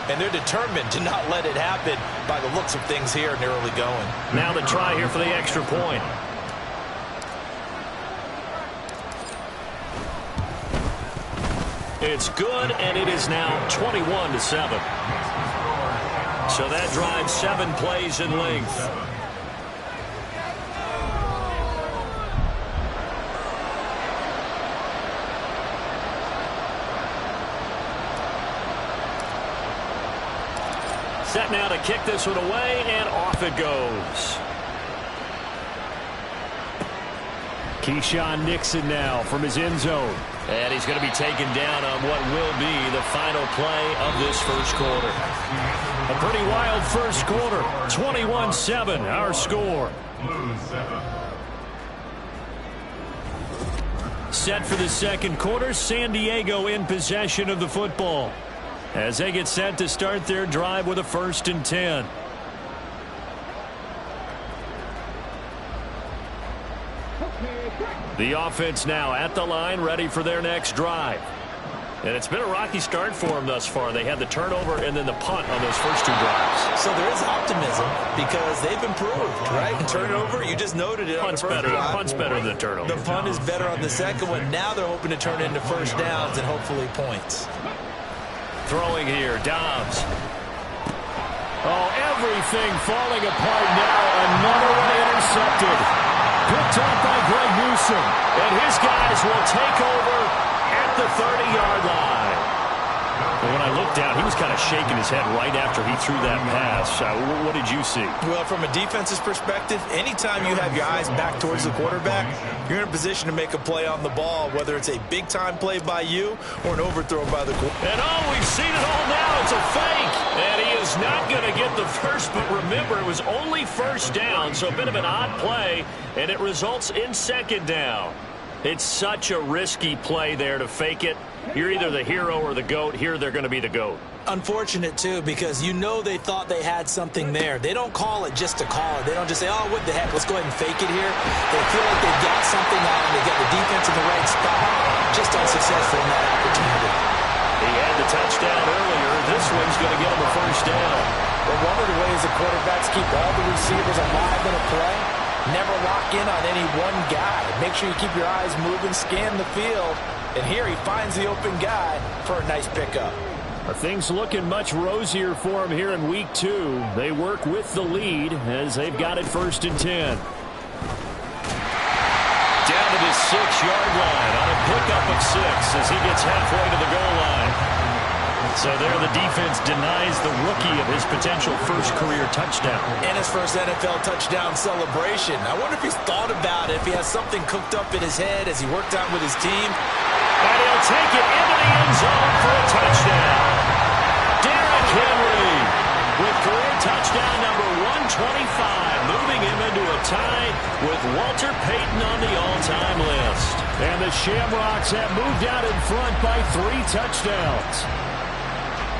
And they're determined to not let it happen by the looks of things here in the early going. Now the try here for the extra point. It's good, and it is now 21-7. So that drives 7 plays in length. Set now to kick this one away, and off it goes. Keyshawn Nixon now from his end zone. And he's going to be taken down on what will be the final play of this first quarter. A pretty wild first quarter. 21-7, our score. Set for the second quarter, San Diego in possession of the football as they get set to start their drive with a 1st and 10. The offense now at the line, ready for their next drive. And it's been a rocky start for them thus far. They had the turnover and then the punt on those first 2 drives. So there is optimism because they've improved, right? Turnover, you just noted it. Punt's better. Punt's better than the turnover. The punt is better on the second one. Now they're hoping to turn it into first downs and hopefully points. Throwing here, Dobbs. Oh, everything falling apart now. Another one intercepted. Picked up by Greg Newsom. And his guys will take over at the 30-yard line. But when I looked down, he was kind of shaking his head right after he threw that pass. What did you see? Well, from a defense's perspective, anytime you have your eyes back towards the quarterback, you're in a position to make a play on the ball, whether it's a big-time play by you or an overthrow by the quarterback. And oh, we've seen it all now. It's a fake. And he is not going to get the first, but remember, it was only first down, so a bit of an odd play, and it results in 2nd down. It's such a risky play there to fake it. You're either the hero or the GOAT. Here they're going to be the GOAT. Unfortunate, too, because you know they thought they had something there. They don't call it just to call it. They don't just say, oh, what the heck, let's go ahead and fake it here. They feel like they've got something on. They got the defense in the right spot. Just unsuccessful in that opportunity. He had the touchdown earlier. This one's going to get him a first down. Well, one of the ways the quarterbacks keep all the receivers alive in a play, never lock in on any one guy. Make sure you keep your eyes moving, scan the field. And here he finds the open guy for a nice pickup. Are things looking much rosier for him here in week 2? They work with the lead as they've got it 1st and 10. Down to the 6-yard line on a pickup of 6 as he gets halfway to the goal line. So there the defense denies the rookie of his potential first career touchdown. And his first NFL touchdown celebration. I wonder if he's thought about it, if he has something cooked up in his head as he worked out with his team. And he'll take it into the end zone for a touchdown. Derrick Henry with career touchdown number 125, moving him into a tie with Walter Payton on the all-time list. And the Shamrocks have moved out in front by 3 touchdowns.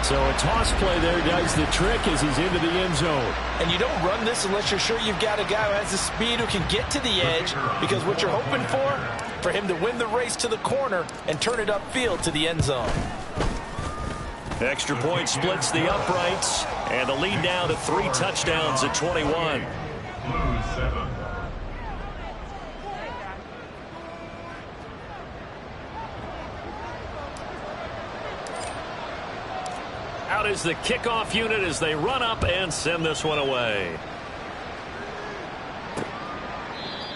So a toss play there does the trick as he's into the end zone. And you don't run this unless you're sure you've got a guy who has the speed who can get to the edge, because what you're hoping for him to win the race to the corner and turn it upfield to the end zone. Extra point splits the uprights, and the lead now to 3 touchdowns at 21. Blues 7. Out is the kickoff unit as they run up and send this one away.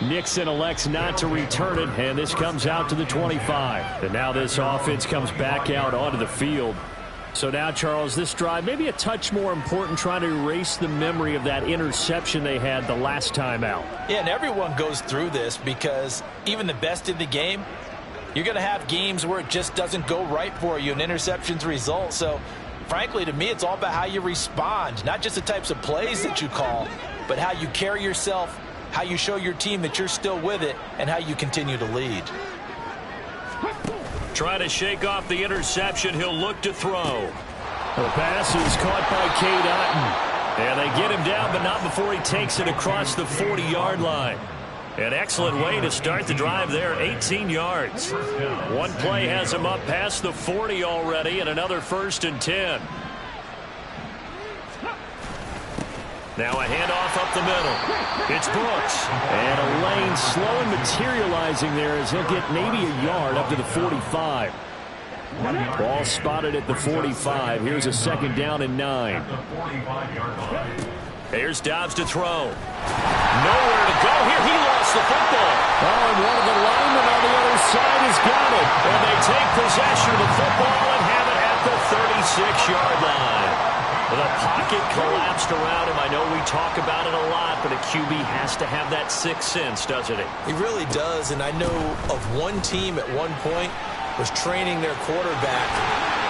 Nixon elects not to return it, and this comes out to the 25. And now this offense comes back out onto the field. So now, Charles, this drive maybe a touch more important, trying to erase the memory of that interception they had the last time out. Yeah, and everyone goes through this because even the best in the game, you're going to have games where it just doesn't go right for you and interceptions result. So, frankly, to me, it's all about how you respond, not just the types of plays that you call, but how you carry yourself, how you show your team that you're still with it, and how you continue to lead. Trying to shake off the interception. He'll look to throw. The pass is caught by Cade Otton. And they get him down, but not before he takes it across the 40-yard line. An excellent way to start the drive there, 18 yards. One play has him up past the 40 already, and another 1st and 10. Now a handoff up the middle. It's Brooks. And a lane slow and materializing there as he'll get maybe a yard up to the 45. Ball spotted at the 45. Here's a 2nd down and 9. Here's Dobbs to throw. Nowhere to go here. He lost the football. Oh, and one of the linemen on the other side has got it. And they take possession of the football and have it at the 36-yard line. The pocket collapsed around him. I know we talk about it a lot, but a QB has to have that 6th sense, doesn't he? He really does, and I know of one team at one point was training their quarterback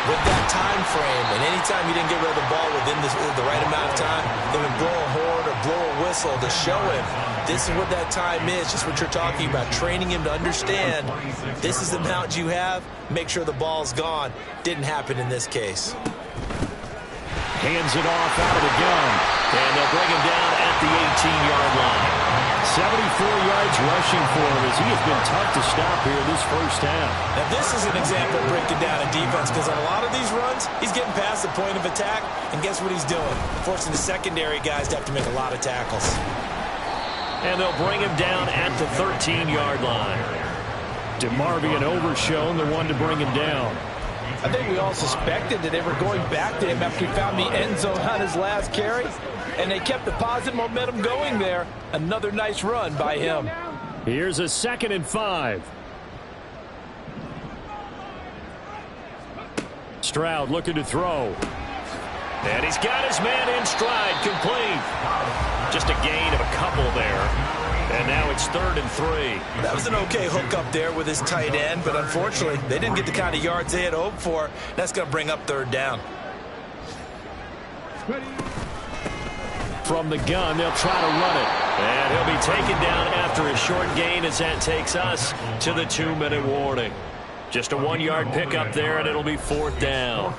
with that time frame, and anytime you didn't get rid of the ball within the right amount of time, they would blow a horn or blow a whistle to show him this is what that time is, just what you're talking about, training him to understand this is the amount you have, make sure the ball's gone. Didn't happen in this case. Hands it off out of the gun. And they'll bring him down at the 18-yard line. 74 yards rushing for him as he has been tough to stop here this first half. Now this is an example of breaking down a defense, because on a lot of these runs, he's getting past the point of attack, and guess what he's doing? Forcing the secondary guys to have to make a lot of tackles. And they'll bring him down at the 13-yard line. DeMarvion Overshown, the one to bring him down. I think we all suspected that they were going back to him after he found the end zone on his last carry, and they kept the positive momentum going there. Another nice run by him. Here's a 2nd and 5. Stroud looking to throw. And he's got his man in stride, complete. Just a gain of a couple there. And now it's 3rd and 3. That was an okay hook up there with his tight end, but unfortunately, they didn't get the kind of yards they had hoped for. That's going to bring up 3rd down. From the gun, they'll try to run it. And he'll be taken down after a short gain as that takes us to the 2-minute warning. Just a 1-yard pickup there, and it'll be 4th down.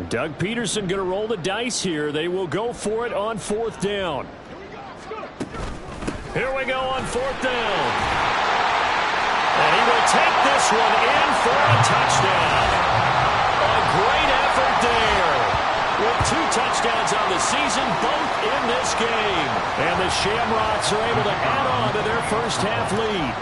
Doug Peterson going to roll the dice here. They will go for it on 4th down. Here we go on 4th down. And he will take this one in for a touchdown. A great effort there. With 2 touchdowns on the season, both in this game. And the Shamrocks are able to add on to their first half lead.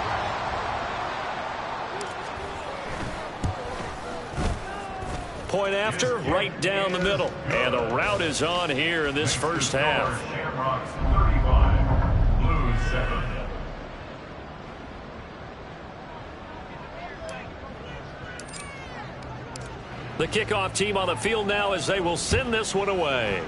Point after, right down the middle. And the route is on here in this first half. Shamrocks 35, Blues 7. The kickoff team on the field now as they will send this one away.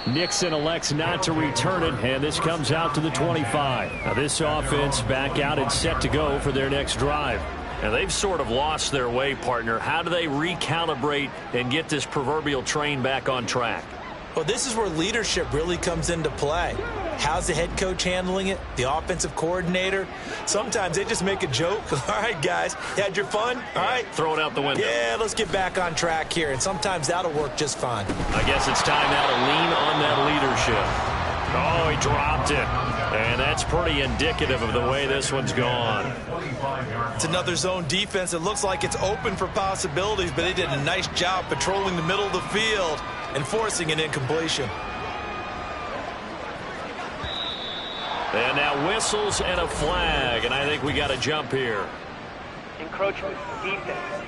Nixon elects not to return it, and this comes out to the 25. Now this offense back out and set to go for their next drive. And they've sort of lost their way, partner. How do they recalibrate and get this proverbial train back on track? Well, this is where leadership really comes into play. How's the head coach handling it? The offensive coordinator? Sometimes they just make a joke. All right, guys, you had your fun? All right. Throw it out the window. Yeah, let's get back on track here. And sometimes that'll work just fine. I guess it's time now to lean on that leadership. Oh, he dropped it. And that's pretty indicative of the way this one's gone. It's another zone defense. It looks like it's open for possibilities, but they did a nice job patrolling the middle of the field and forcing an incompletion. And now whistles and a flag, and I think we got a jump here. Encroachment, defense.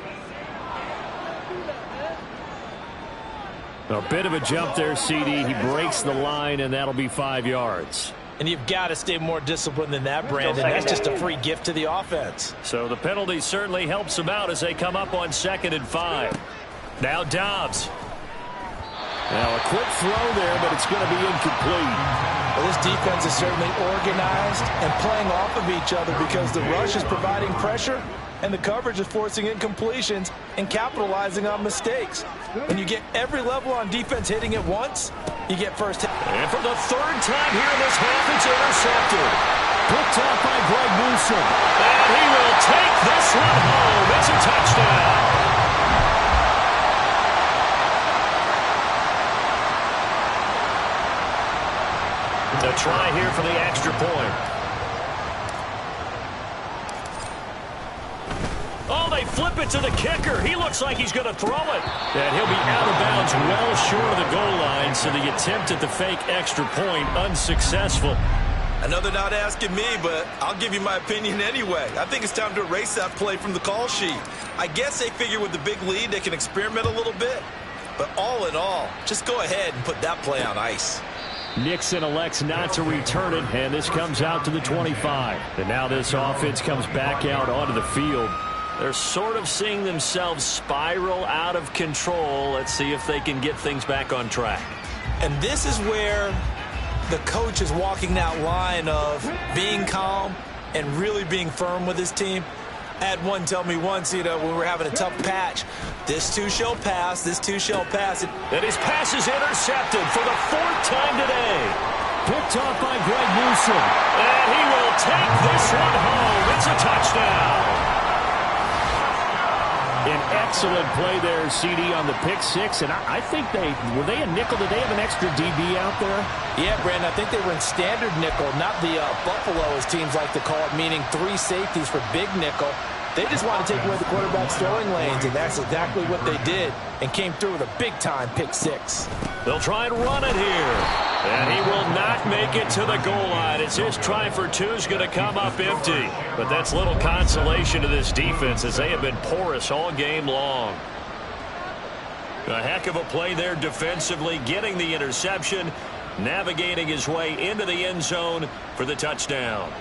A bit of a jump there, CD. He breaks the line, and that'll be 5 yards. And you've got to stay more disciplined than that, Brandon. That's just a free gift to the offense. So the penalty certainly helps them out as they come up on 2nd and 5. Now Dobbs. Now a quick throw there, but it's going to be incomplete. Well, this defense is certainly organized and playing off of each other because the rush is providing pressure and the coverage is forcing incompletions and capitalizing on mistakes. When you get every level on defense hitting it once, you get first hit. And for the 3rd time here in this half, it's intercepted. Picked up by Greg Newsom. And he will take this one home. It's a touchdown. A try here for the extra point. Oh, they flip it to the kicker. He looks like he's going to throw it. And he'll be out of bounds well short of the goal line, so the attempt at the fake extra point unsuccessful. I know they're not asking me, but I'll give you my opinion anyway. I think it's time to erase that play from the call sheet. I guess they figure with the big lead they can experiment a little bit. But all in all, just go ahead and put that play on ice. Nixon elects not to return it, and this comes out to the 25. And now this offense comes back out onto the field. They're sort of seeing themselves spiral out of control. Let's see if they can get things back on track. And this is where the coach is walking that line of being calm and really being firm with his team. I had one tell me once, when we were having a tough patch, this too shall pass, this too shall pass. And his pass is intercepted for the 4th time today. Picked off by Greg Newsom. And he will take this one home. It's a touchdown. An excellent play there, CD, on the pick 6. And I think were they a nickel? Did they have an extra DB out there? Yeah, Brandon, I think they were in standard nickel, not the Buffalo, as teams like to call it, meaning 3 safeties for big nickel. They just want to take away the quarterback's throwing lanes, and that's exactly what they did and came through with a big-time pick 6. They'll try and run it here. And he will not make it to the goal line. It's his try for 2 is going to come up empty. But that's little consolation to this defense as they have been porous all game long. A heck of a play there defensively, getting the interception, navigating his way into the end zone for the touchdown.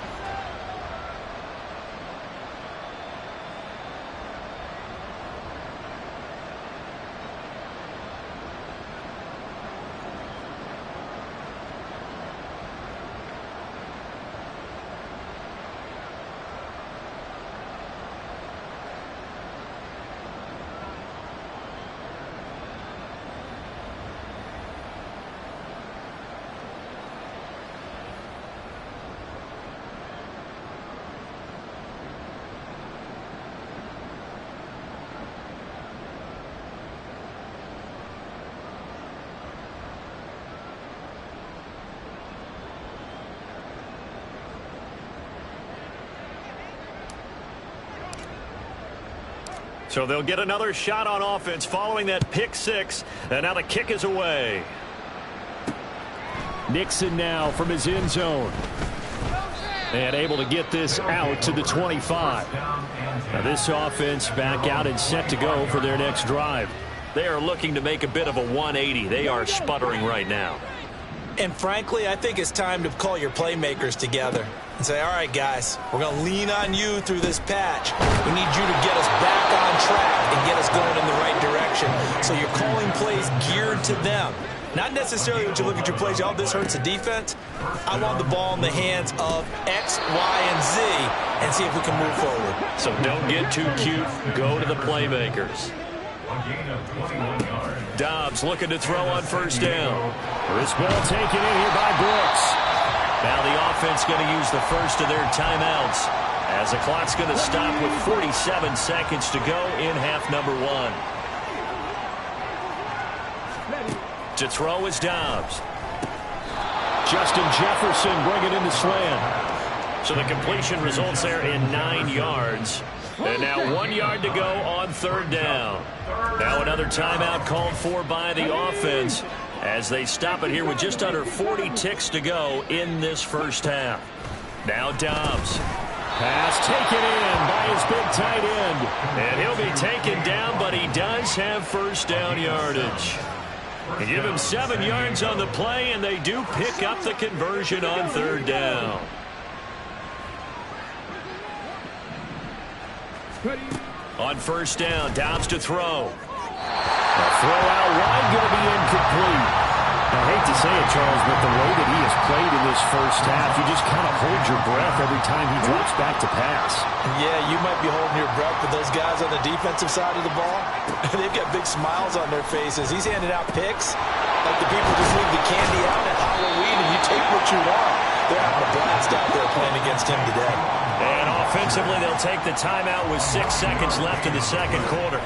So they'll get another shot on offense following that pick six. And now the kick is away. Nixon now from his end zone. And able to get this out to the 25. Now this offense back out and set to go for their next drive. They are looking to make a bit of a 180. They are sputtering right now. And frankly, I think it's time to call your playmakers together and say, all right, guys, we're going to lean on you through this patch. We need you to get us back on track and get us going in the right direction. So you're calling plays geared to them. Not necessarily when you look at your plays, oh, this hurts the defense. I want the ball in the hands of X, Y, and Z and see if we can move forward. So don't get too cute. Go to the playmakers. Dobbs looking to throw on first down. This ball taken in here by Brooks. Now the offense going to use the first of their timeouts as the clock's going to stop with 47 seconds to go in half number one. To throw is Dobbs. Justin Jefferson bringing in the slant. So the completion results there in 9 yards. And now 1 yard to go on third down. Now another timeout called for by the offense as they stop it here with just under 40 ticks to go in this first half. Now Dobbs. Pass taken in by his big tight end. And he'll be taken down, but he does have first down yardage. They give him 7 yards on the play, and they do pick up the conversion on third down. On first down, Dobbs to throw. A throw out wide, going to be incomplete. I hate to say it, Charles, but the way that he has played in this first half, you just kind of hold your breath every time he drops back to pass. Yeah, you might be holding your breath, but those guys on the defensive side of the ball, they've got big smiles on their faces. He's handing out picks like the people just leave the candy out at Halloween and you take what you want. They're having a blast out there playing against him today. And offensively, they'll take the timeout with 6 seconds left in the second quarter.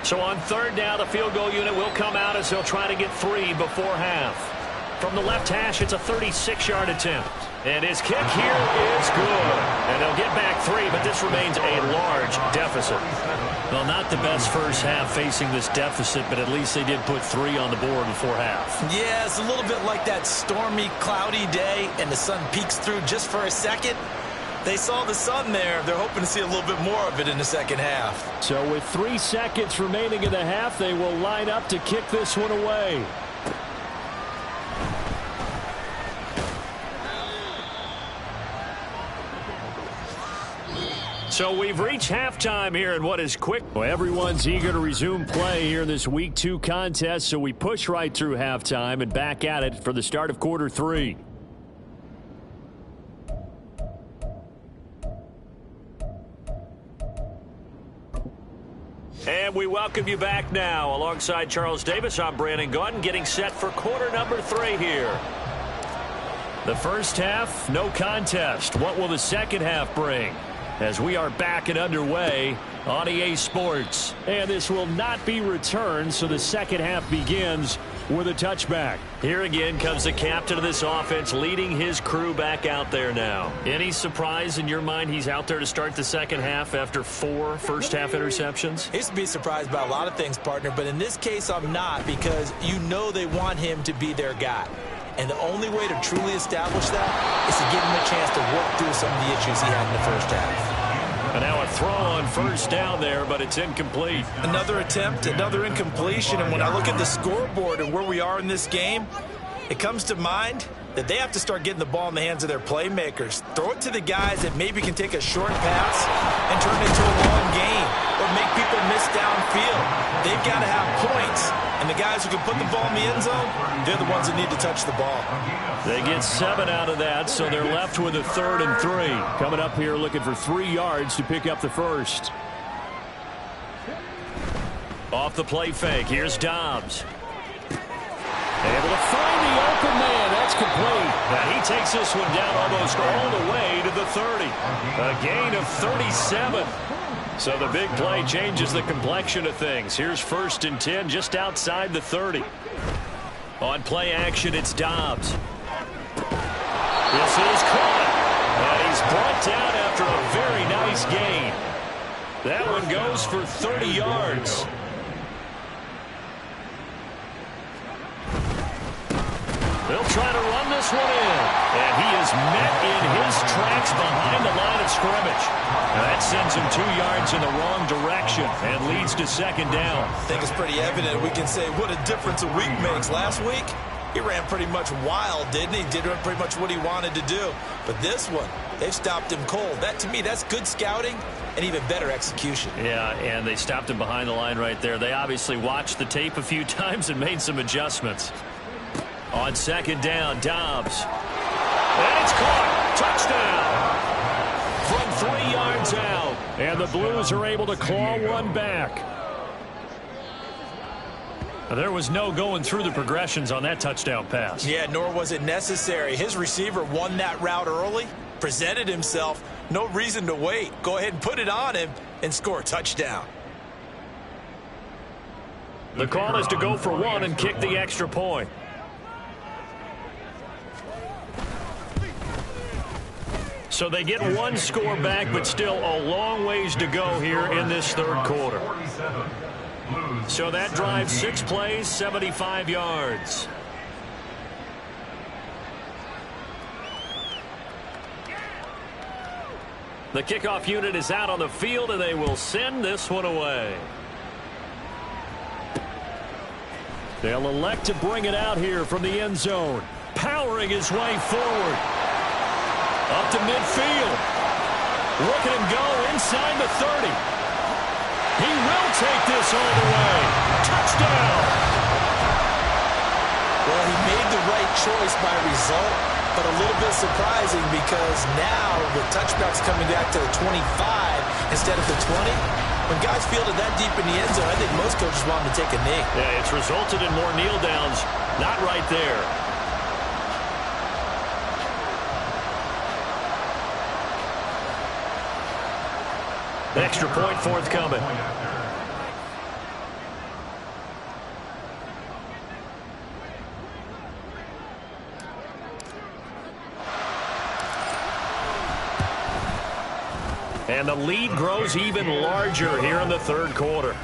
So on third down, the field goal unit will come out as they'll try to get 3 before half. From the left hash, it's a 36-yard attempt. And his kick here is good. And they'll get back 3, but this remains a large deficit. Well, not the best first half facing this deficit, but at least they did put 3 on the board before half. Yeah, it's a little bit like that stormy, cloudy day, and the sun peeks through just for a second. They saw the sun there. They're hoping to see a little bit more of it in the second half. So with 3 seconds remaining in the half, they will line up to kick this one away. So we've reached halftime here in what is quick. Well, everyone's eager to resume play here in this Week 2 contest, so we push right through halftime and back at it for the start of quarter 3. And we welcome you back now. Alongside Charles Davis, I'm Brandon Gaudin, getting set for quarter number 3 here. The first half, no contest. What will the second half bring? As we are back and underway on EA Sports. And this will not be returned, so the second half begins with a touchback. Here again comes the captain of this offense leading his crew back out there now. Any surprise in your mind he's out there to start the second half after 4 first-half interceptions? I used to be surprised by a lot of things, partner, but in this case I'm not, because you know they want him to be their guy. And the only way to truly establish that is to give him a chance to work through some of the issues he had in the first half. And now a throw on first down there, but it's incomplete. Another attempt, another incompletion. And when I look at the scoreboard and where we are in this game, it comes to mind that they have to start getting the ball in the hands of their playmakers. Throw it to the guys that maybe can take a short pass and turn it into a long gain or make people miss downfield. They've got to have points. And the guys who can put the ball in the end zone, they're the ones that need to touch the ball. They get 7 out of that, so they're left with a 3rd and 3. Coming up here looking for 3 yards to pick up the first. Off the play fake, here's Dobbs. Able to find the open man. That's It's complete. And he takes this one down almost all the way to the 30. A gain of 37. So the big play changes the complexion of things. Here's 1st and 10 just outside the 30. On play action, it's Dobbs. This is caught. And he's brought down after a very nice gain. That one goes for 30 yards. They'll try to run this one in. And he is met in his tracks behind the line of scrimmage. And that sends him 2 yards in the wrong direction and leads to 2nd down. I think it's pretty evident. We can say what a difference a week makes. Last week, he ran pretty much wild, didn't he? Did pretty much what he wanted to do. But this one, they've stopped him cold. That, to me, that's good scouting and even better execution. Yeah, and they stopped him behind the line right there. They obviously watched the tape a few times and made some adjustments. On 2nd down, Dobbs. And it's caught. Touchdown. From 3 yards out. And the Blues are able to claw one back. There was no going through the progressions on that touchdown pass. Yeah, nor was it necessary. His receiver won that route early, presented himself. No reason to wait. Go ahead and put it on him and score a touchdown. The call is to go for one and kick the extra point. So they get one score back, but still a long ways to go here in this 3rd quarter. So that drives 6 plays, 75 yards. The kickoff unit is out on the field, and they will send this one away. They'll elect to bring it out here from the end zone, powering his way forward. Up to midfield. Look at him go inside the 30. He will take this all the way. Touchdown. Well, he made the right choice by result, but a little bit surprising because now with touchbacks coming back to the 25 instead of the 20, when guys fielded that deep in the end zone, I think most coaches want him to take a knee. Yeah, it's resulted in more kneel downs. Not right there. Extra point forthcoming. And the lead grows even larger here in the 3rd quarter.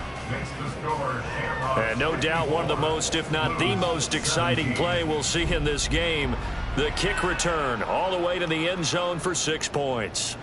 And no doubt one of the most, if not the most exciting play we'll see in this game. The kick return all the way to the end zone for 6 points.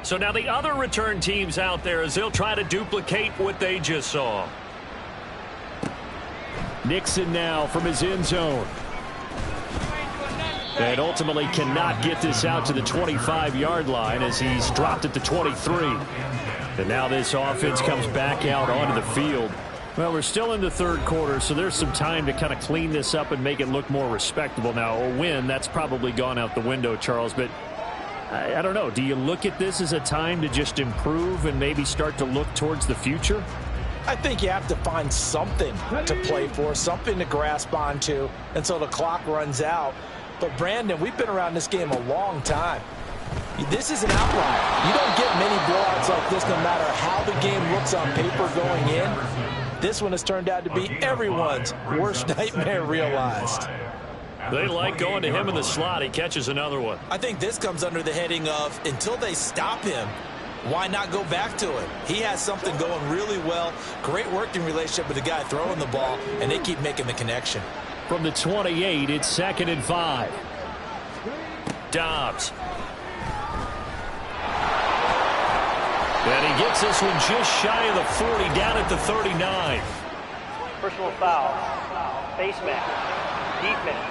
So now the other return teams out there as they'll try to duplicate what they just saw. Nixon now from his end zone. And ultimately cannot get this out to the 25-yard line as he's dropped at the 23. And now this offense comes back out onto the field. Well, we're still in the 3rd quarter, so there's some time to kind of clean this up and make it look more respectable. Now, a win, that's probably gone out the window, Charles, but I don't know. Do you look at this as a time to just improve and maybe start to look towards the future? I think you have to find something to play for, something to grasp onto until the clock runs out. But, Brandon, we've been around this game a long time. This is an outlier. You don't get many blowouts like this no matter how the game looks on paper going in. This one has turned out to be everyone's worst nightmare realized. They like going to him in the slot. He catches another one. I think this comes under the heading of until they stop him, why not go back to it? He has something going really well. Great working relationship with the guy throwing the ball, and they keep making the connection. From the 28, it's 2nd and 5. Dobbs. And he gets this one just shy of the 40, down at the 39. Personal foul. Face mask. Defense.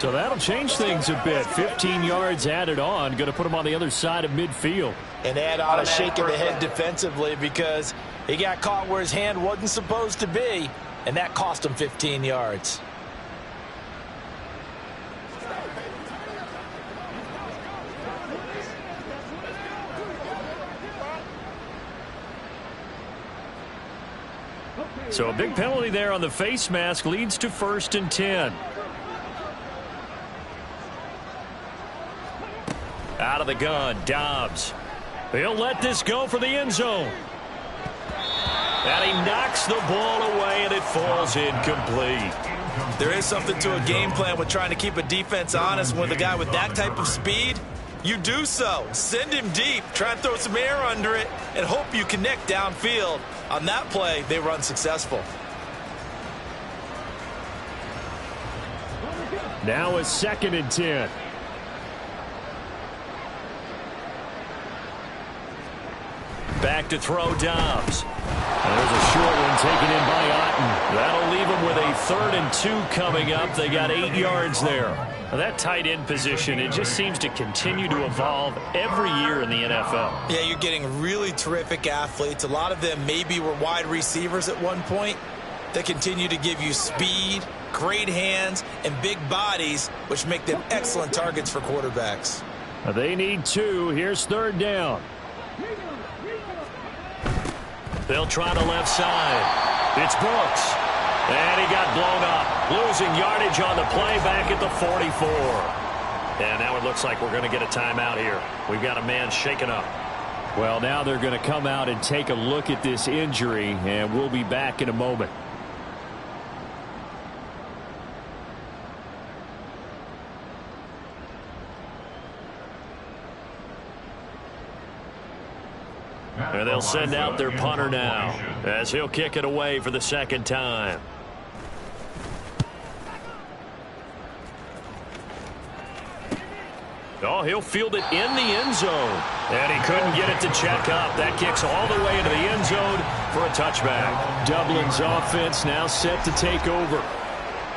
So that'll change things a bit. 15 yards added on. Going to put him on the other side of midfield. And add on a shake of the head defensively because he got caught where his hand wasn't supposed to be, and that cost him 15 yards. So a big penalty there on the face mask leads to 1st and 10. Out of the gun, Dobbs. He'll let this go for the end zone. And he knocks the ball away, and it falls incomplete. There is something to a game plan with trying to keep a defense honest. With a guy with that type of speed, you do so. Send him deep, try and throw some air under it, and hope you connect downfield. On that play, they were unsuccessful. Now a 2nd and 10. Back to throw, Dobbs. And there's a short one taken in by Otten. That'll leave them with a 3rd and 2 coming up. They got 8 yards there. Now that tight end position, it just seems to continue to evolve every year in the NFL. Yeah, you're getting really terrific athletes. A lot of them maybe were wide receivers at one point. They continue to give you speed, great hands, and big bodies, which make them excellent targets for quarterbacks. Now they need 2. Here's 3rd down. They'll try the left side. It's Brooks. And he got blown up. Losing yardage on the play back at the 44. And now it looks like we're going to get a timeout here. We've got a man shaken up. Well, now they're going to come out and take a look at this injury, and we'll be back in a moment. And they'll send out their punter now as he'll kick it away for the 2nd time. Oh, he'll field it in the end zone. And he couldn't get it to check up. That kicks all the way into the end zone for a touchback. Dublin's offense now set to take over.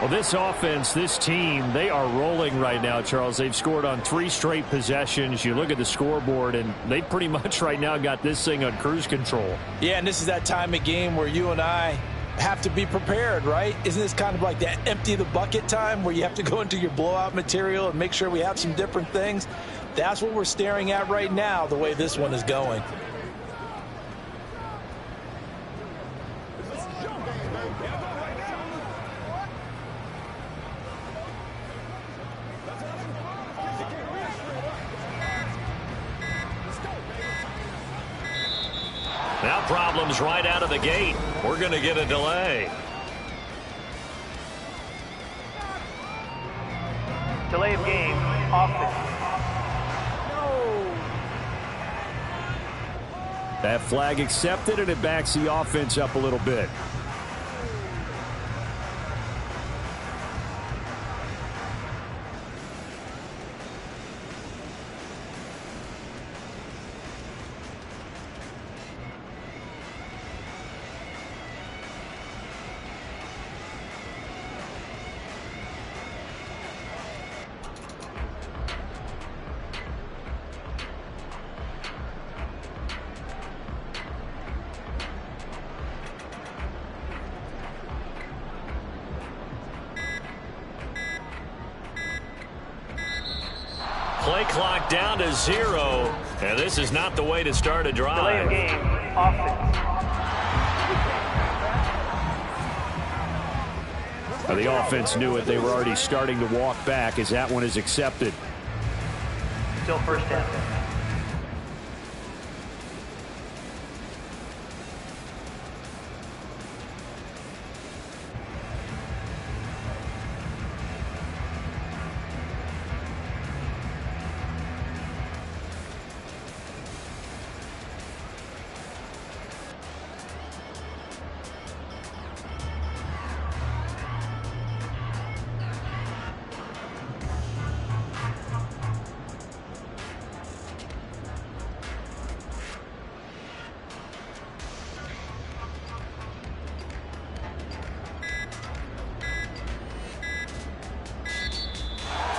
Well, this offense, this team, they are rolling right now, Charles. They've scored on 3 straight possessions. You look at the scoreboard, and they pretty much right now got this thing on cruise control. Yeah, and this is that time of game where you and I have to be prepared, right? Isn't this kind of like that empty the bucket time where you have to go into your blowout material and make sure we have some different things? That's what we're staring at right now, the way this one is going. Now problems right out of the gate. We're going to get a delay. Delay of game, offense. That flag accepted, and it backs the offense up a little bit. Play clock down to 0, and this is not the way to start a drive. Delay of game, offense. Well, the offense knew it. They were already starting to walk back as that one is accepted. Still 1st down.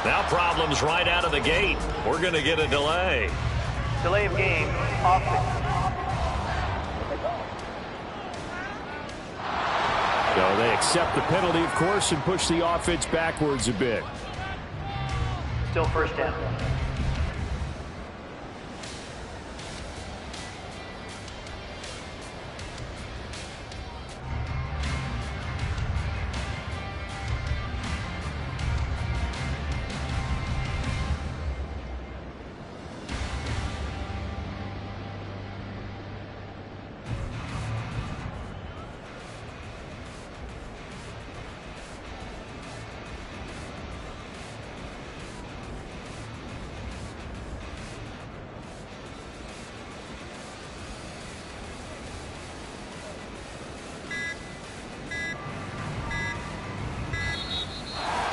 Now problems right out of the gate. We're going to get a delay. Delay of game, offense. So they accept the penalty, of course, and push the offense backwards a bit. Still first down.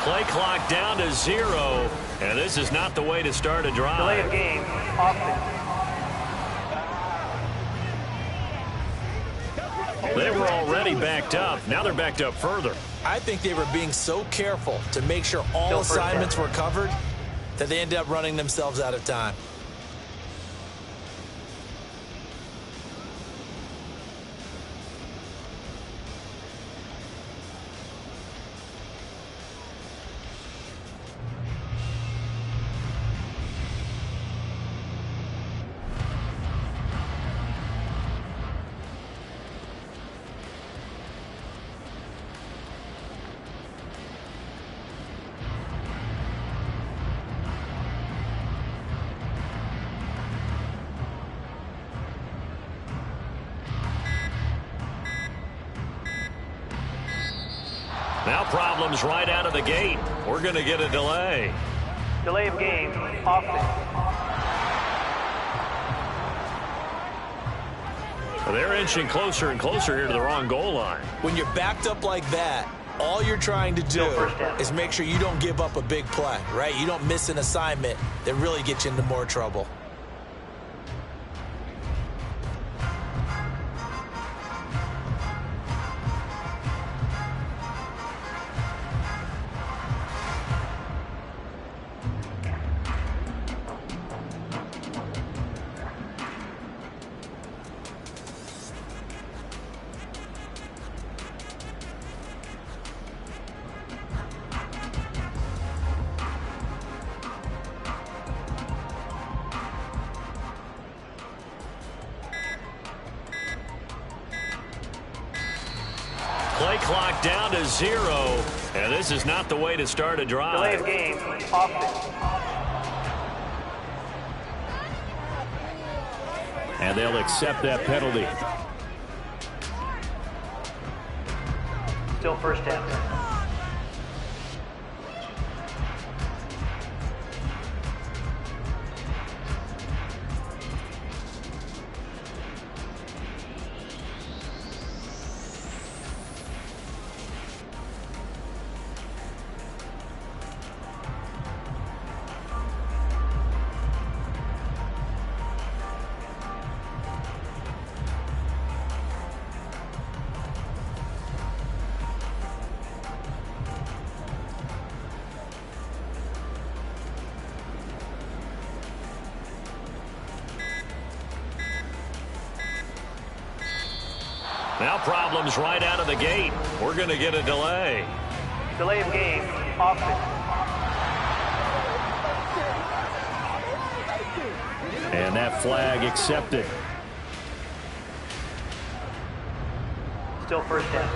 Play clock down to 0, and this is not the way to start a drive. Delay of game, offense. They were already backed up. Now they're backed up further. I think they were being so careful to make sure all assignments were covered that they ended up running themselves out of time. Now problems right out of the gate. We're going to get a delay. Delay of game, offense. They're inching closer and closer here to the wrong goal line. When you're backed up like that, all you're trying to do is make sure you don't give up a big play, right? You don't miss an assignment that really gets you into more trouble. Play clock down to 0, and this is not the way to start a drive. Delay of game, offense. And they'll accept that penalty. Still first down. Now problems right out of the gate. We're going to get a delay. Delay of game, offense. And that flag accepted. Still first down.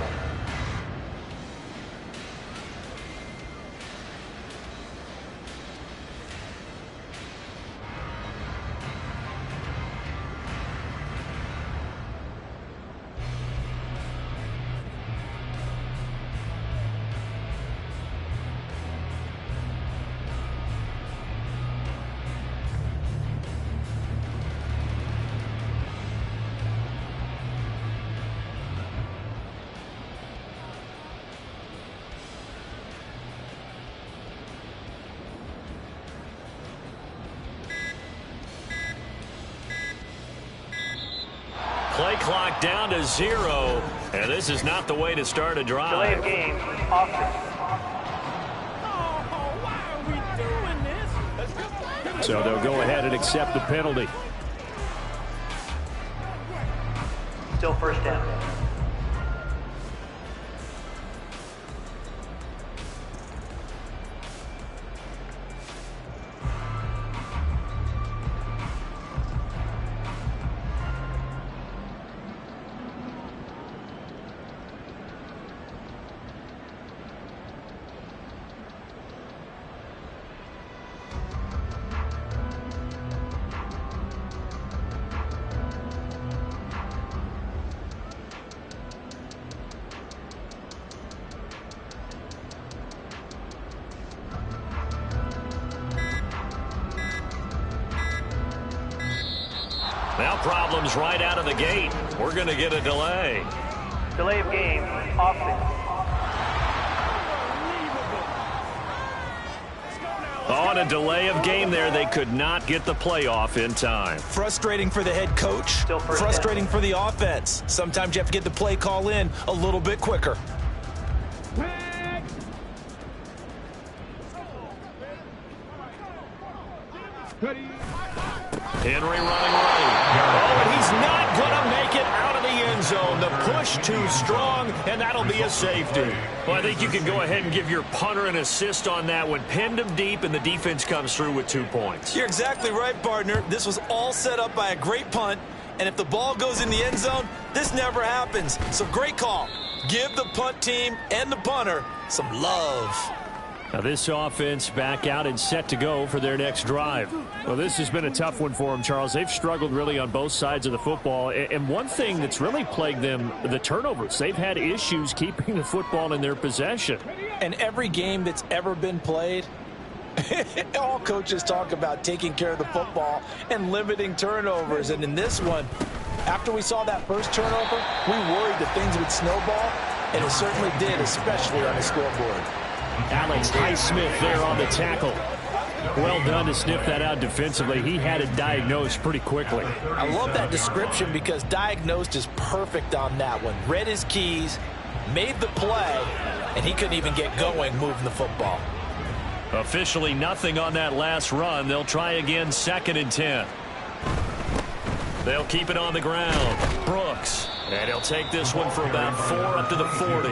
Play clock down to 0, and this is not the way to start a drive. Delay of game, offense. Oh, why are we doing So they'll go ahead and accept the penalty. Still first down. Now problems right out of the gate. We're going to get a delay. Delay of game, offense. On a delay of game there, they could not get the playoff in time. Frustrating for the head coach. Still first Frustrating down. for the offense. Sometimes you have to get the play call in a little bit quicker. Henry running right. Oh, and he's not going to make it out of the end zone. The push too strong, and that'll be a safety. Well, I think you can go ahead and give your punter an assist on that one. Pinned him deep, and the defense comes through with 2 points. You're exactly right, partner. This was all set up by a great punt, and if the ball goes in the end zone, this never happens. So great call. Give the punt team and the punter some love. Now this offense back out and set to go for their next drive. Well, this has been a tough one for them, Charles. They've struggled really on both sides of the football. And one thing that's really plagued them, the turnovers. They've had issues keeping the football in their possession. And every game that's ever been played, all coaches talk about taking care of the football and limiting turnovers. And in this one, after we saw that first turnover, we worried that things would snowball, and it certainly did, especially on the scoreboard. Alex Highsmith there on the tackle. Well done to sniff that out defensively. He had it diagnosed pretty quickly. I love that description because diagnosed is perfect on that one. Read his keys, made the play, and he couldn't even get going moving the football. Officially nothing on that last run. They'll try again, 2nd and 10. They'll keep it on the ground. Brooks. And he'll take this one for about 4 up to the 40.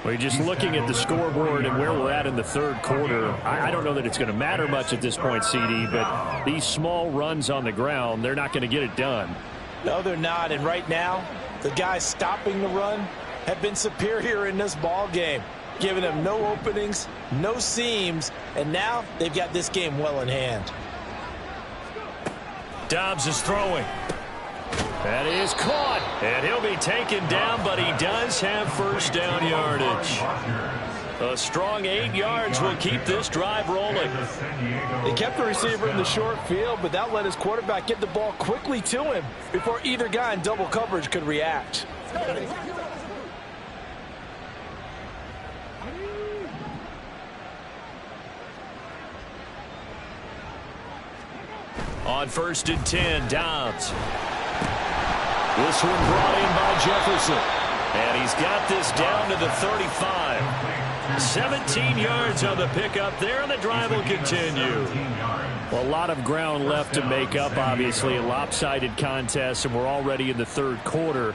Well, you're just looking at the scoreboard and where we're at in the third quarter. I don't know that it's going to matter much at this point, CD, but these small runs on the ground, they're not going to get it done. No, they're not. And right now, the guys stopping the run have been superior in this ball game, giving them no openings, no seams, and now they've got this game well in hand. Dobbs is throwing. That is caught, and he'll be taken down, but he does have first down yardage. A strong 8 yards will keep this drive rolling. They kept the receiver in the short field, but that let his quarterback get the ball quickly to him before either guy in double coverage could react. On 1st and 10, Dobbs. This one brought in by Jefferson. And he's got this down to the 35. 17 yards on the pickup there, and the drive will continue. Well, a lot of ground left to make up, obviously. A lopsided contest, and we're already in the third quarter.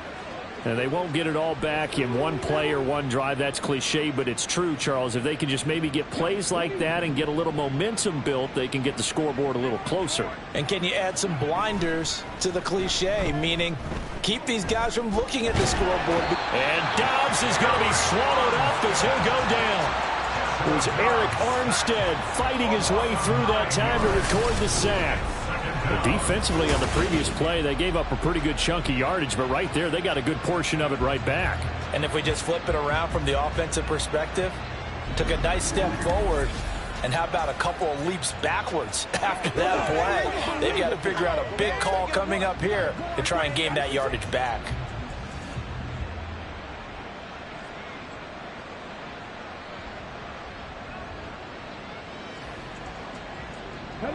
And they won't get it all back in one play or one drive. That's cliche, but it's true, Charles. If they can just maybe get plays like that and get a little momentum built, they can get the scoreboard a little closer. And can you add some blinders to the cliche, meaning keep these guys from looking at the scoreboard. And Dobbs is going to be swallowed up as he'll go down. It was Eric Armstead fighting his way through that time to record the sack. But defensively on the previous play, they gave up a pretty good chunk of yardage, but right there, they got a good portion of it right back. And if we just flip it around from the offensive perspective, took a nice step forward, and how about a couple of leaps backwards after that play? They've got to figure out a big call coming up here to try and gain that yardage back.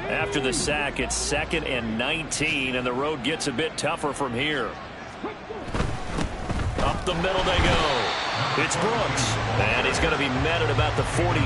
After the sack, it's 2nd and 19, and the road gets a bit tougher from here. Up the middle they go. It's Brooks, and he's going to be met at about the 43.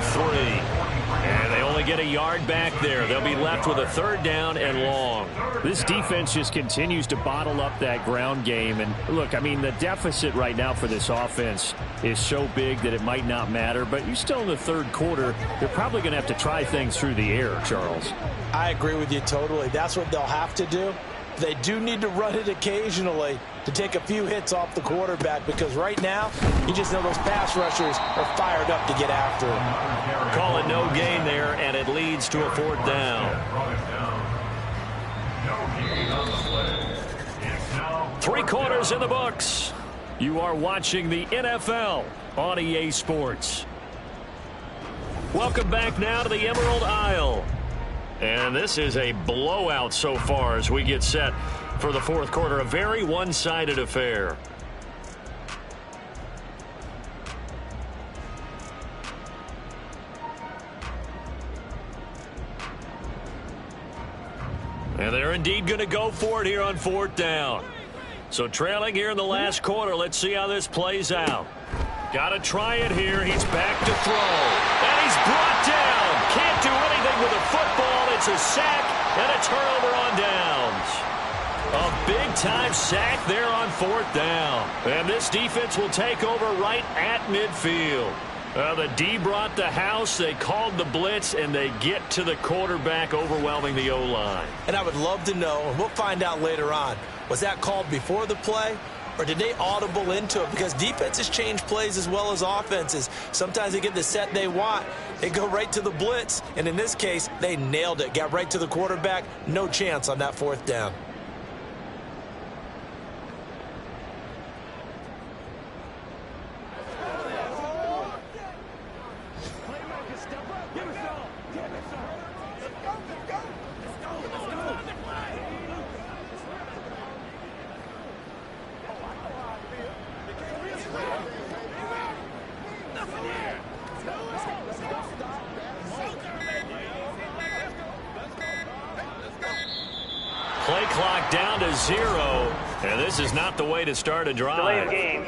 And they only get a yard back there. They'll be left with a 3rd down and long. This defense just continues to bottle up that ground game. And look, I mean, the deficit right now for this offense is so big that it might not matter. But you're still in the 3rd quarter. They're probably going to have to try things through the air, Charles. I agree with you totally. That's what they'll have to do. They do need to run it occasionally to take a few hits off the quarterback, because right now, you just know those pass rushers are fired up to get after him. Call it no gain there, and it leads to a 4th down. 3 quarters in the books. You are watching the NFL on EA Sports. Welcome back now to the Emerald Isle. And this is a blowout so far as we get set for the 4th quarter. A very one-sided affair. And they're indeed going to go for it here on 4th down. So trailing here in the last quarter. Let's see how this plays out. Got to try it here. He's back to throw. And he's brought down. Can't do anything with a football. It's a sack and a turnover on downs. A big-time sack there on 4th down. And this defense will take over right at midfield. The D brought the house. They called the blitz, and they get to the quarterback, overwhelming the O-line. And I would love to know, and we'll find out later on, was that called before the play, or did they audible into it? Because defenses change plays as well as offenses. Sometimes they get the set they want. They go right to the blitz. And in this case, they nailed it. Got right to the quarterback. No chance on that 4th down. Play clock down to 0, and this is not the way to start a drive. Delay of game.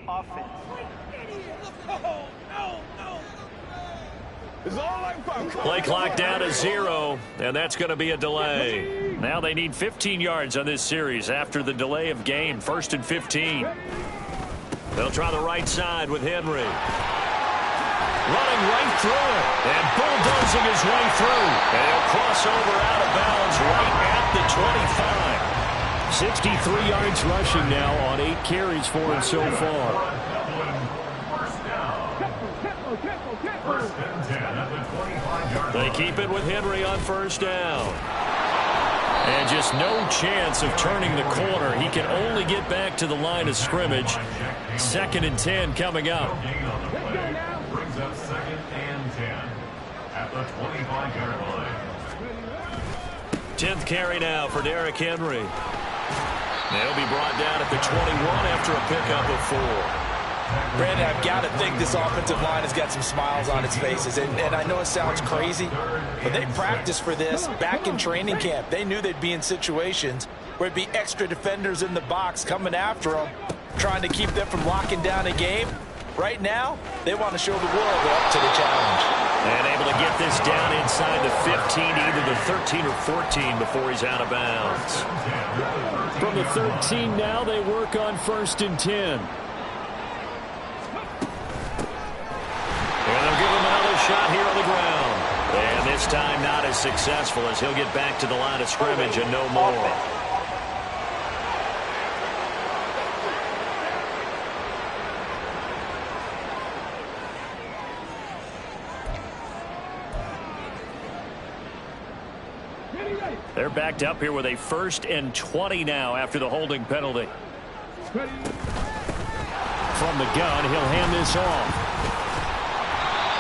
Offense. Play clock down to 0, and that's going to be a delay. Now they need 15 yards on this series after the delay of game. 1st and 15. They'll try the right side with Henry. Running right through it, and bulldozing his way through. And he'll cross over out of bounds right at the 25. 63 yards rushing now on 8 carries for him so far. They keep it with Henry on 1st down. And just no chance of turning the corner. He can only get back to the line of scrimmage. 2nd and 10 coming up. Brings up 2nd and 10 at the 25-yard line. 10th carry now for Derrick Henry. They'll be brought down at the 21 after a pickup of 4. Brandon, I've got to think this offensive line has got some smiles on its faces. And I know it sounds crazy, but they practiced for this back in training camp. They knew they'd be in situations where it'd be extra defenders in the box coming after them, trying to keep them from locking down a game. Right now, they want to show the world they're up to the challenge. And able to get this down inside the 15, either the 13 or 14 before he's out of bounds. From the 13 now, they work on 1st and 10. And they'll give him another shot here on the ground. And this time not as successful as he'll get back to the line of scrimmage and no more. They're backed up here with a 1st and 20 now after the holding penalty. From the gun, he'll hand this off.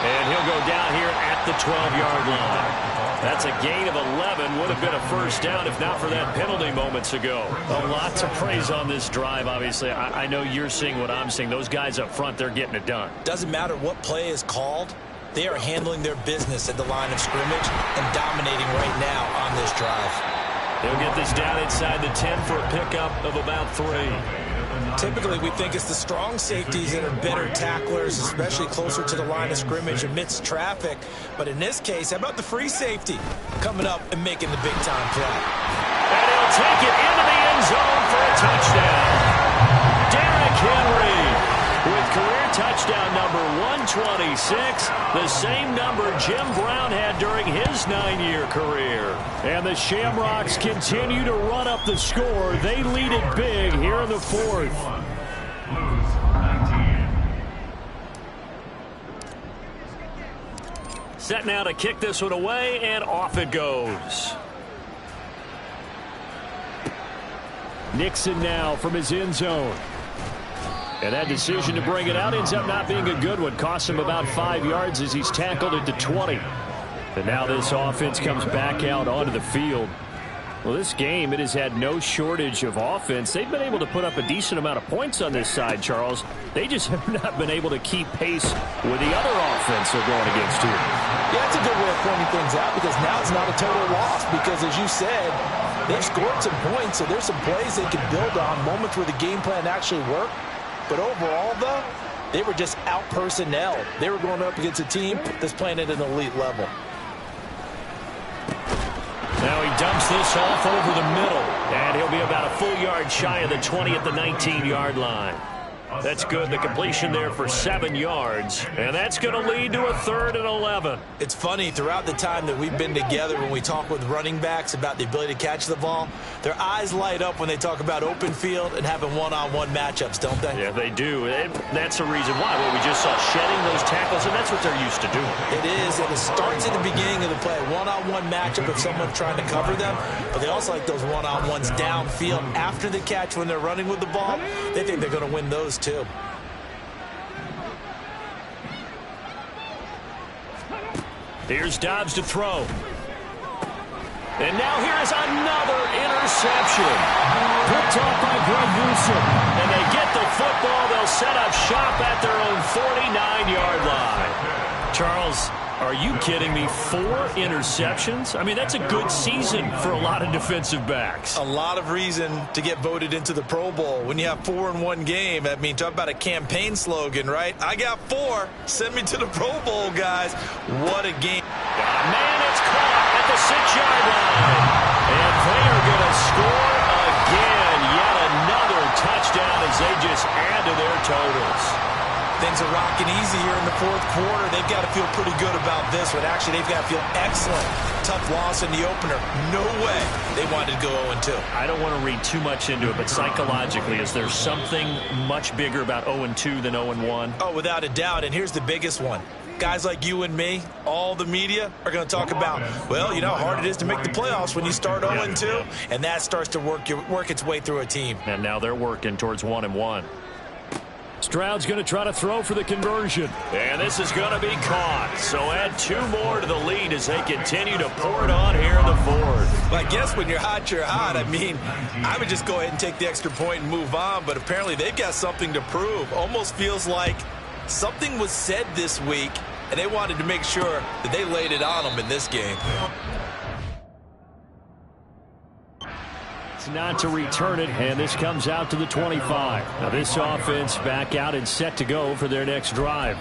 And he'll go down here at the 12-yard line. That's a gain of 11. Would have been a 1st down if not for that penalty moments ago. A lot to praise on this drive, obviously. I know you're seeing what I'm seeing. Those guys up front, they're getting it done. Doesn't matter what play is called. They are handling their business at the line of scrimmage and dominating right now on this drive. They'll get this down inside the 10 for a pickup of about 3. Typically, we think it's the strong safeties that are better tacklers, especially closer to the line of scrimmage amidst traffic. But in this case, how about the free safety coming up and making the big-time play? And he'll take it into the end zone for a touchdown. Derrick Henry with career touchdown number 126, the same number Jim Brown had during his 9-year career. And the Shamrocks continue to run up the score. They lead it big here in the 4th. Set now to kick this one away, and off it goes. Nixon now from his end zone. And that decision to bring it out ends up not being a good one. Costs him about 5 yards as he's tackled it to 20. And now this offense comes back out onto the field. Well, this game, it has had no shortage of offense. They've been able to put up a decent amount of points on this side, Charles. They just have not been able to keep pace with the other offense they're going against here. Yeah, that's a good way of pointing things out because now it's not a total loss because, as you said, they've scored some points, so there's some plays they can build on, moments where the game plan actually worked. But overall, though, they were just out-personnel. They were going up against a team that's playing at an elite level. Now he dumps this off over the middle, and he'll be about a full yard shy of the 20 at the 19-yard line. That's good. The completion there for 7 yards, and that's going to lead to a 3rd and 11. It's funny, throughout the time that we've been together, when we talk with running backs about the ability to catch the ball, their eyes light up when they talk about open field and having one-on-one matchups, don't they? Yeah, they do. And that's the reason why. Well, we just saw shedding those tackles, and that's what they're used to doing. It is, and it starts at the beginning of the play. One-on-one matchup if someone's trying to cover them, but they also like those one-on-ones downfield after the catch when they're running with the ball. They think they're going to win those too. Here's Dobbs to throw. And now here is another interception. Picked off by Greg Newsom. And they get the football. They'll set up shop at their own 49-yard line. Charles, are you kidding me? 4 interceptions? I mean, that's a good season for a lot of defensive backs. A lot of reason to get voted into the Pro Bowl. When you have 4 in one game, I mean, talk about a campaign slogan, right? I got 4. Send me to the Pro Bowl, guys. What a game. Man, it's caught at the 6-yard line. And they are going to score again. Yet another touchdown as they just add to their totals. Things are rocking easy here in the 4th quarter. They've got to feel pretty good about this one. Actually, they've got to feel excellent. Tough loss in the opener. No way they wanted to go 0-2. I don't want to read too much into it, but psychologically, is there something much bigger about 0-2 than 0-1? Oh, without a doubt. And here's the biggest one. Guys like you and me, all the media, are going to talk about, well, you know how hard it is to make the playoffs when you start 0-2, and that starts to work its way through a team. And now they're working towards 1-1. Stroud's going to try to throw for the conversion. And this is going to be caught. So add 2 more to the lead as they continue to pour it on here in the fourth. Well, I guess when you're hot, you're hot. I mean, I would just go ahead and take the extra point and move on, but apparently they've got something to prove. Almost feels like something was said this week, and they wanted to make sure that they laid it on them in this game. Not to return it, and this comes out to the 25. Now this offense back out and set to go for their next drive.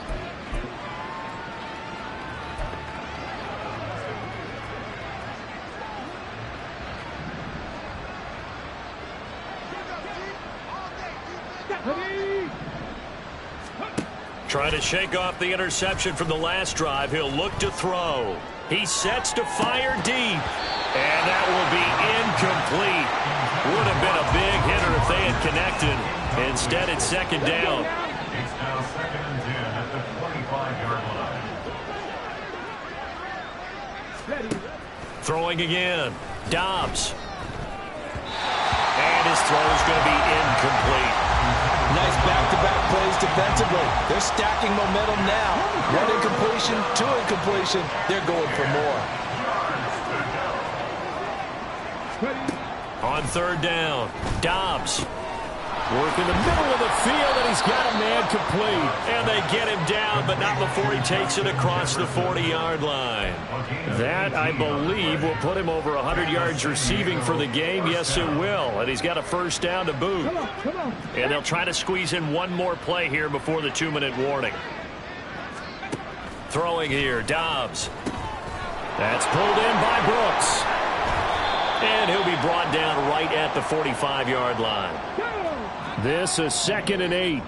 Trying to shake off the interception from the last drive. He'll look to throw. He sets to fire deep. And that will be incomplete. Would have been a big hitter if they had connected. Instead, it's second down. It's now 2nd and 10 at the 25-yard line. Throwing again. Dobbs. And his throw is going to be incomplete. Nice back-to-back plays defensively. They're stacking momentum now. 1 incompletion, 2 incompletion. They're going for more. On third down, Dobbs. Work in the middle of the field, and he's got a man complete. And they get him down, but not before he takes it across the 40-yard line. That, I believe, will put him over 100 yards receiving for the game. Yes, it will. And he's got a first down to boot. And they'll try to squeeze in one more play here before the 2-minute warning. Throwing here, Dobbs. That's pulled in by Brooks. And he'll be brought down right at the 45-yard line. This is 2nd and 8.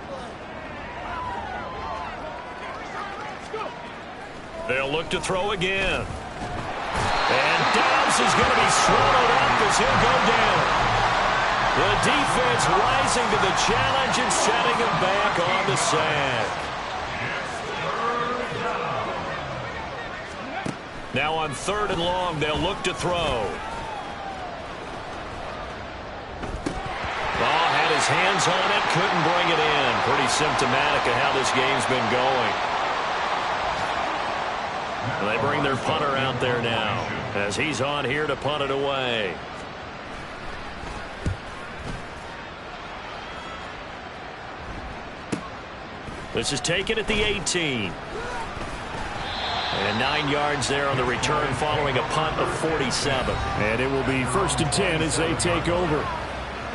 They'll look to throw again. And Dobbs is going to be swallowed up as he'll go down. The defense rising to the challenge and setting him back on the sack. Now on 3rd and long, they'll look to throw. Had his hands on it, couldn't bring it in. Pretty symptomatic of how this game's been going. And they bring their punter out there now as he's on here to punt it away. This is taken at the 18. And 9 yards there on the return following a punt of 47. And it will be 1st and 10 as they take over.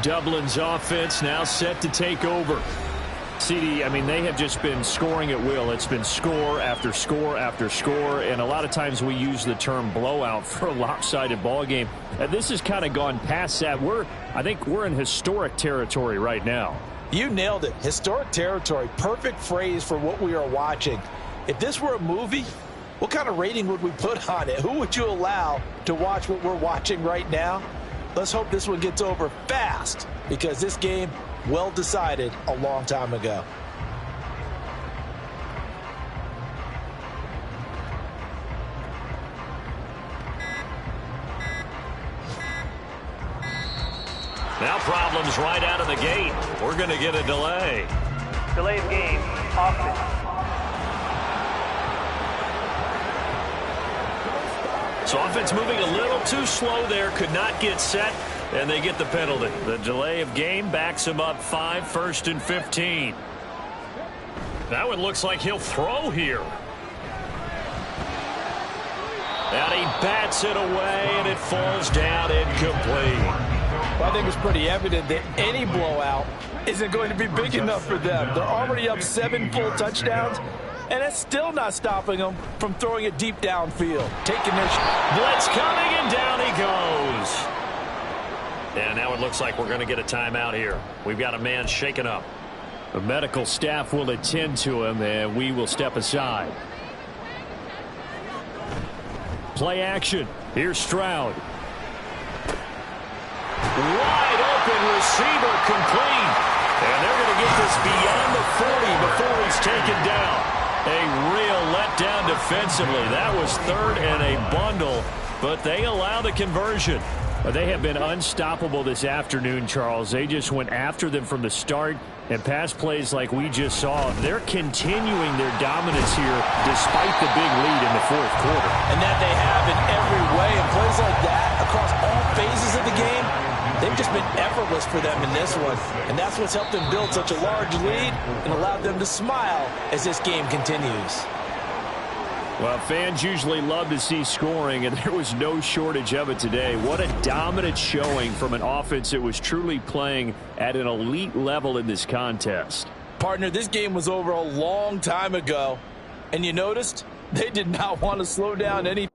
Dublin's offense now set to take over. CD, I mean, they have just been scoring at will. It's been score after score after score, and a lot of times we use the term blowout for a lopsided ball game. And this has kind of gone past that. I think we're in historic territory right now. You nailed it. Historic territory. Perfect phrase for what we are watching. If this were a movie, what kind of rating would we put on it? Who would you allow to watch what we're watching right now? Let's hope this one gets over fast, because this game, well decided a long time ago. Now problems right out of the gate. We're going to get a delay. Delay of game, offense. So offense moving a little too slow there, could not get set, and they get the penalty. The delay of game backs him up 5, 1st and 15. That one looks like he'll throw here. And he bats it away, and it falls down incomplete. Well, I think it's pretty evident that any blowout isn't going to be big enough for them. They're already up 7 full touchdowns, and it's still not stopping them from throwing it deep downfield. Taking their blitz coming, and down he goes. And now it looks like we're going to get a timeout here. We've got a man shaken up. The medical staff will attend to him, and we will step aside. Play action. Here's Stroud. Wide open receiver complete. And they're going to get this beyond the 40 before he's taken down. A real letdown defensively. That was 3rd and a bundle, but they allow the conversion. They have been unstoppable this afternoon, Charles. They just went after them from the start. And pass plays like we just saw, they're continuing their dominance here despite the big lead in the fourth quarter. And that they have in every way. And plays like that across all phases of the game, they've just been effortless for them in this one. And that's what's helped them build such a large lead and allowed them to smile as this game continues. Well, fans usually love to see scoring, and there was no shortage of it today. What a dominant showing from an offense that was truly playing at an elite level in this contest. Partner, this game was over a long time ago, and you noticed they did not want to slow down any.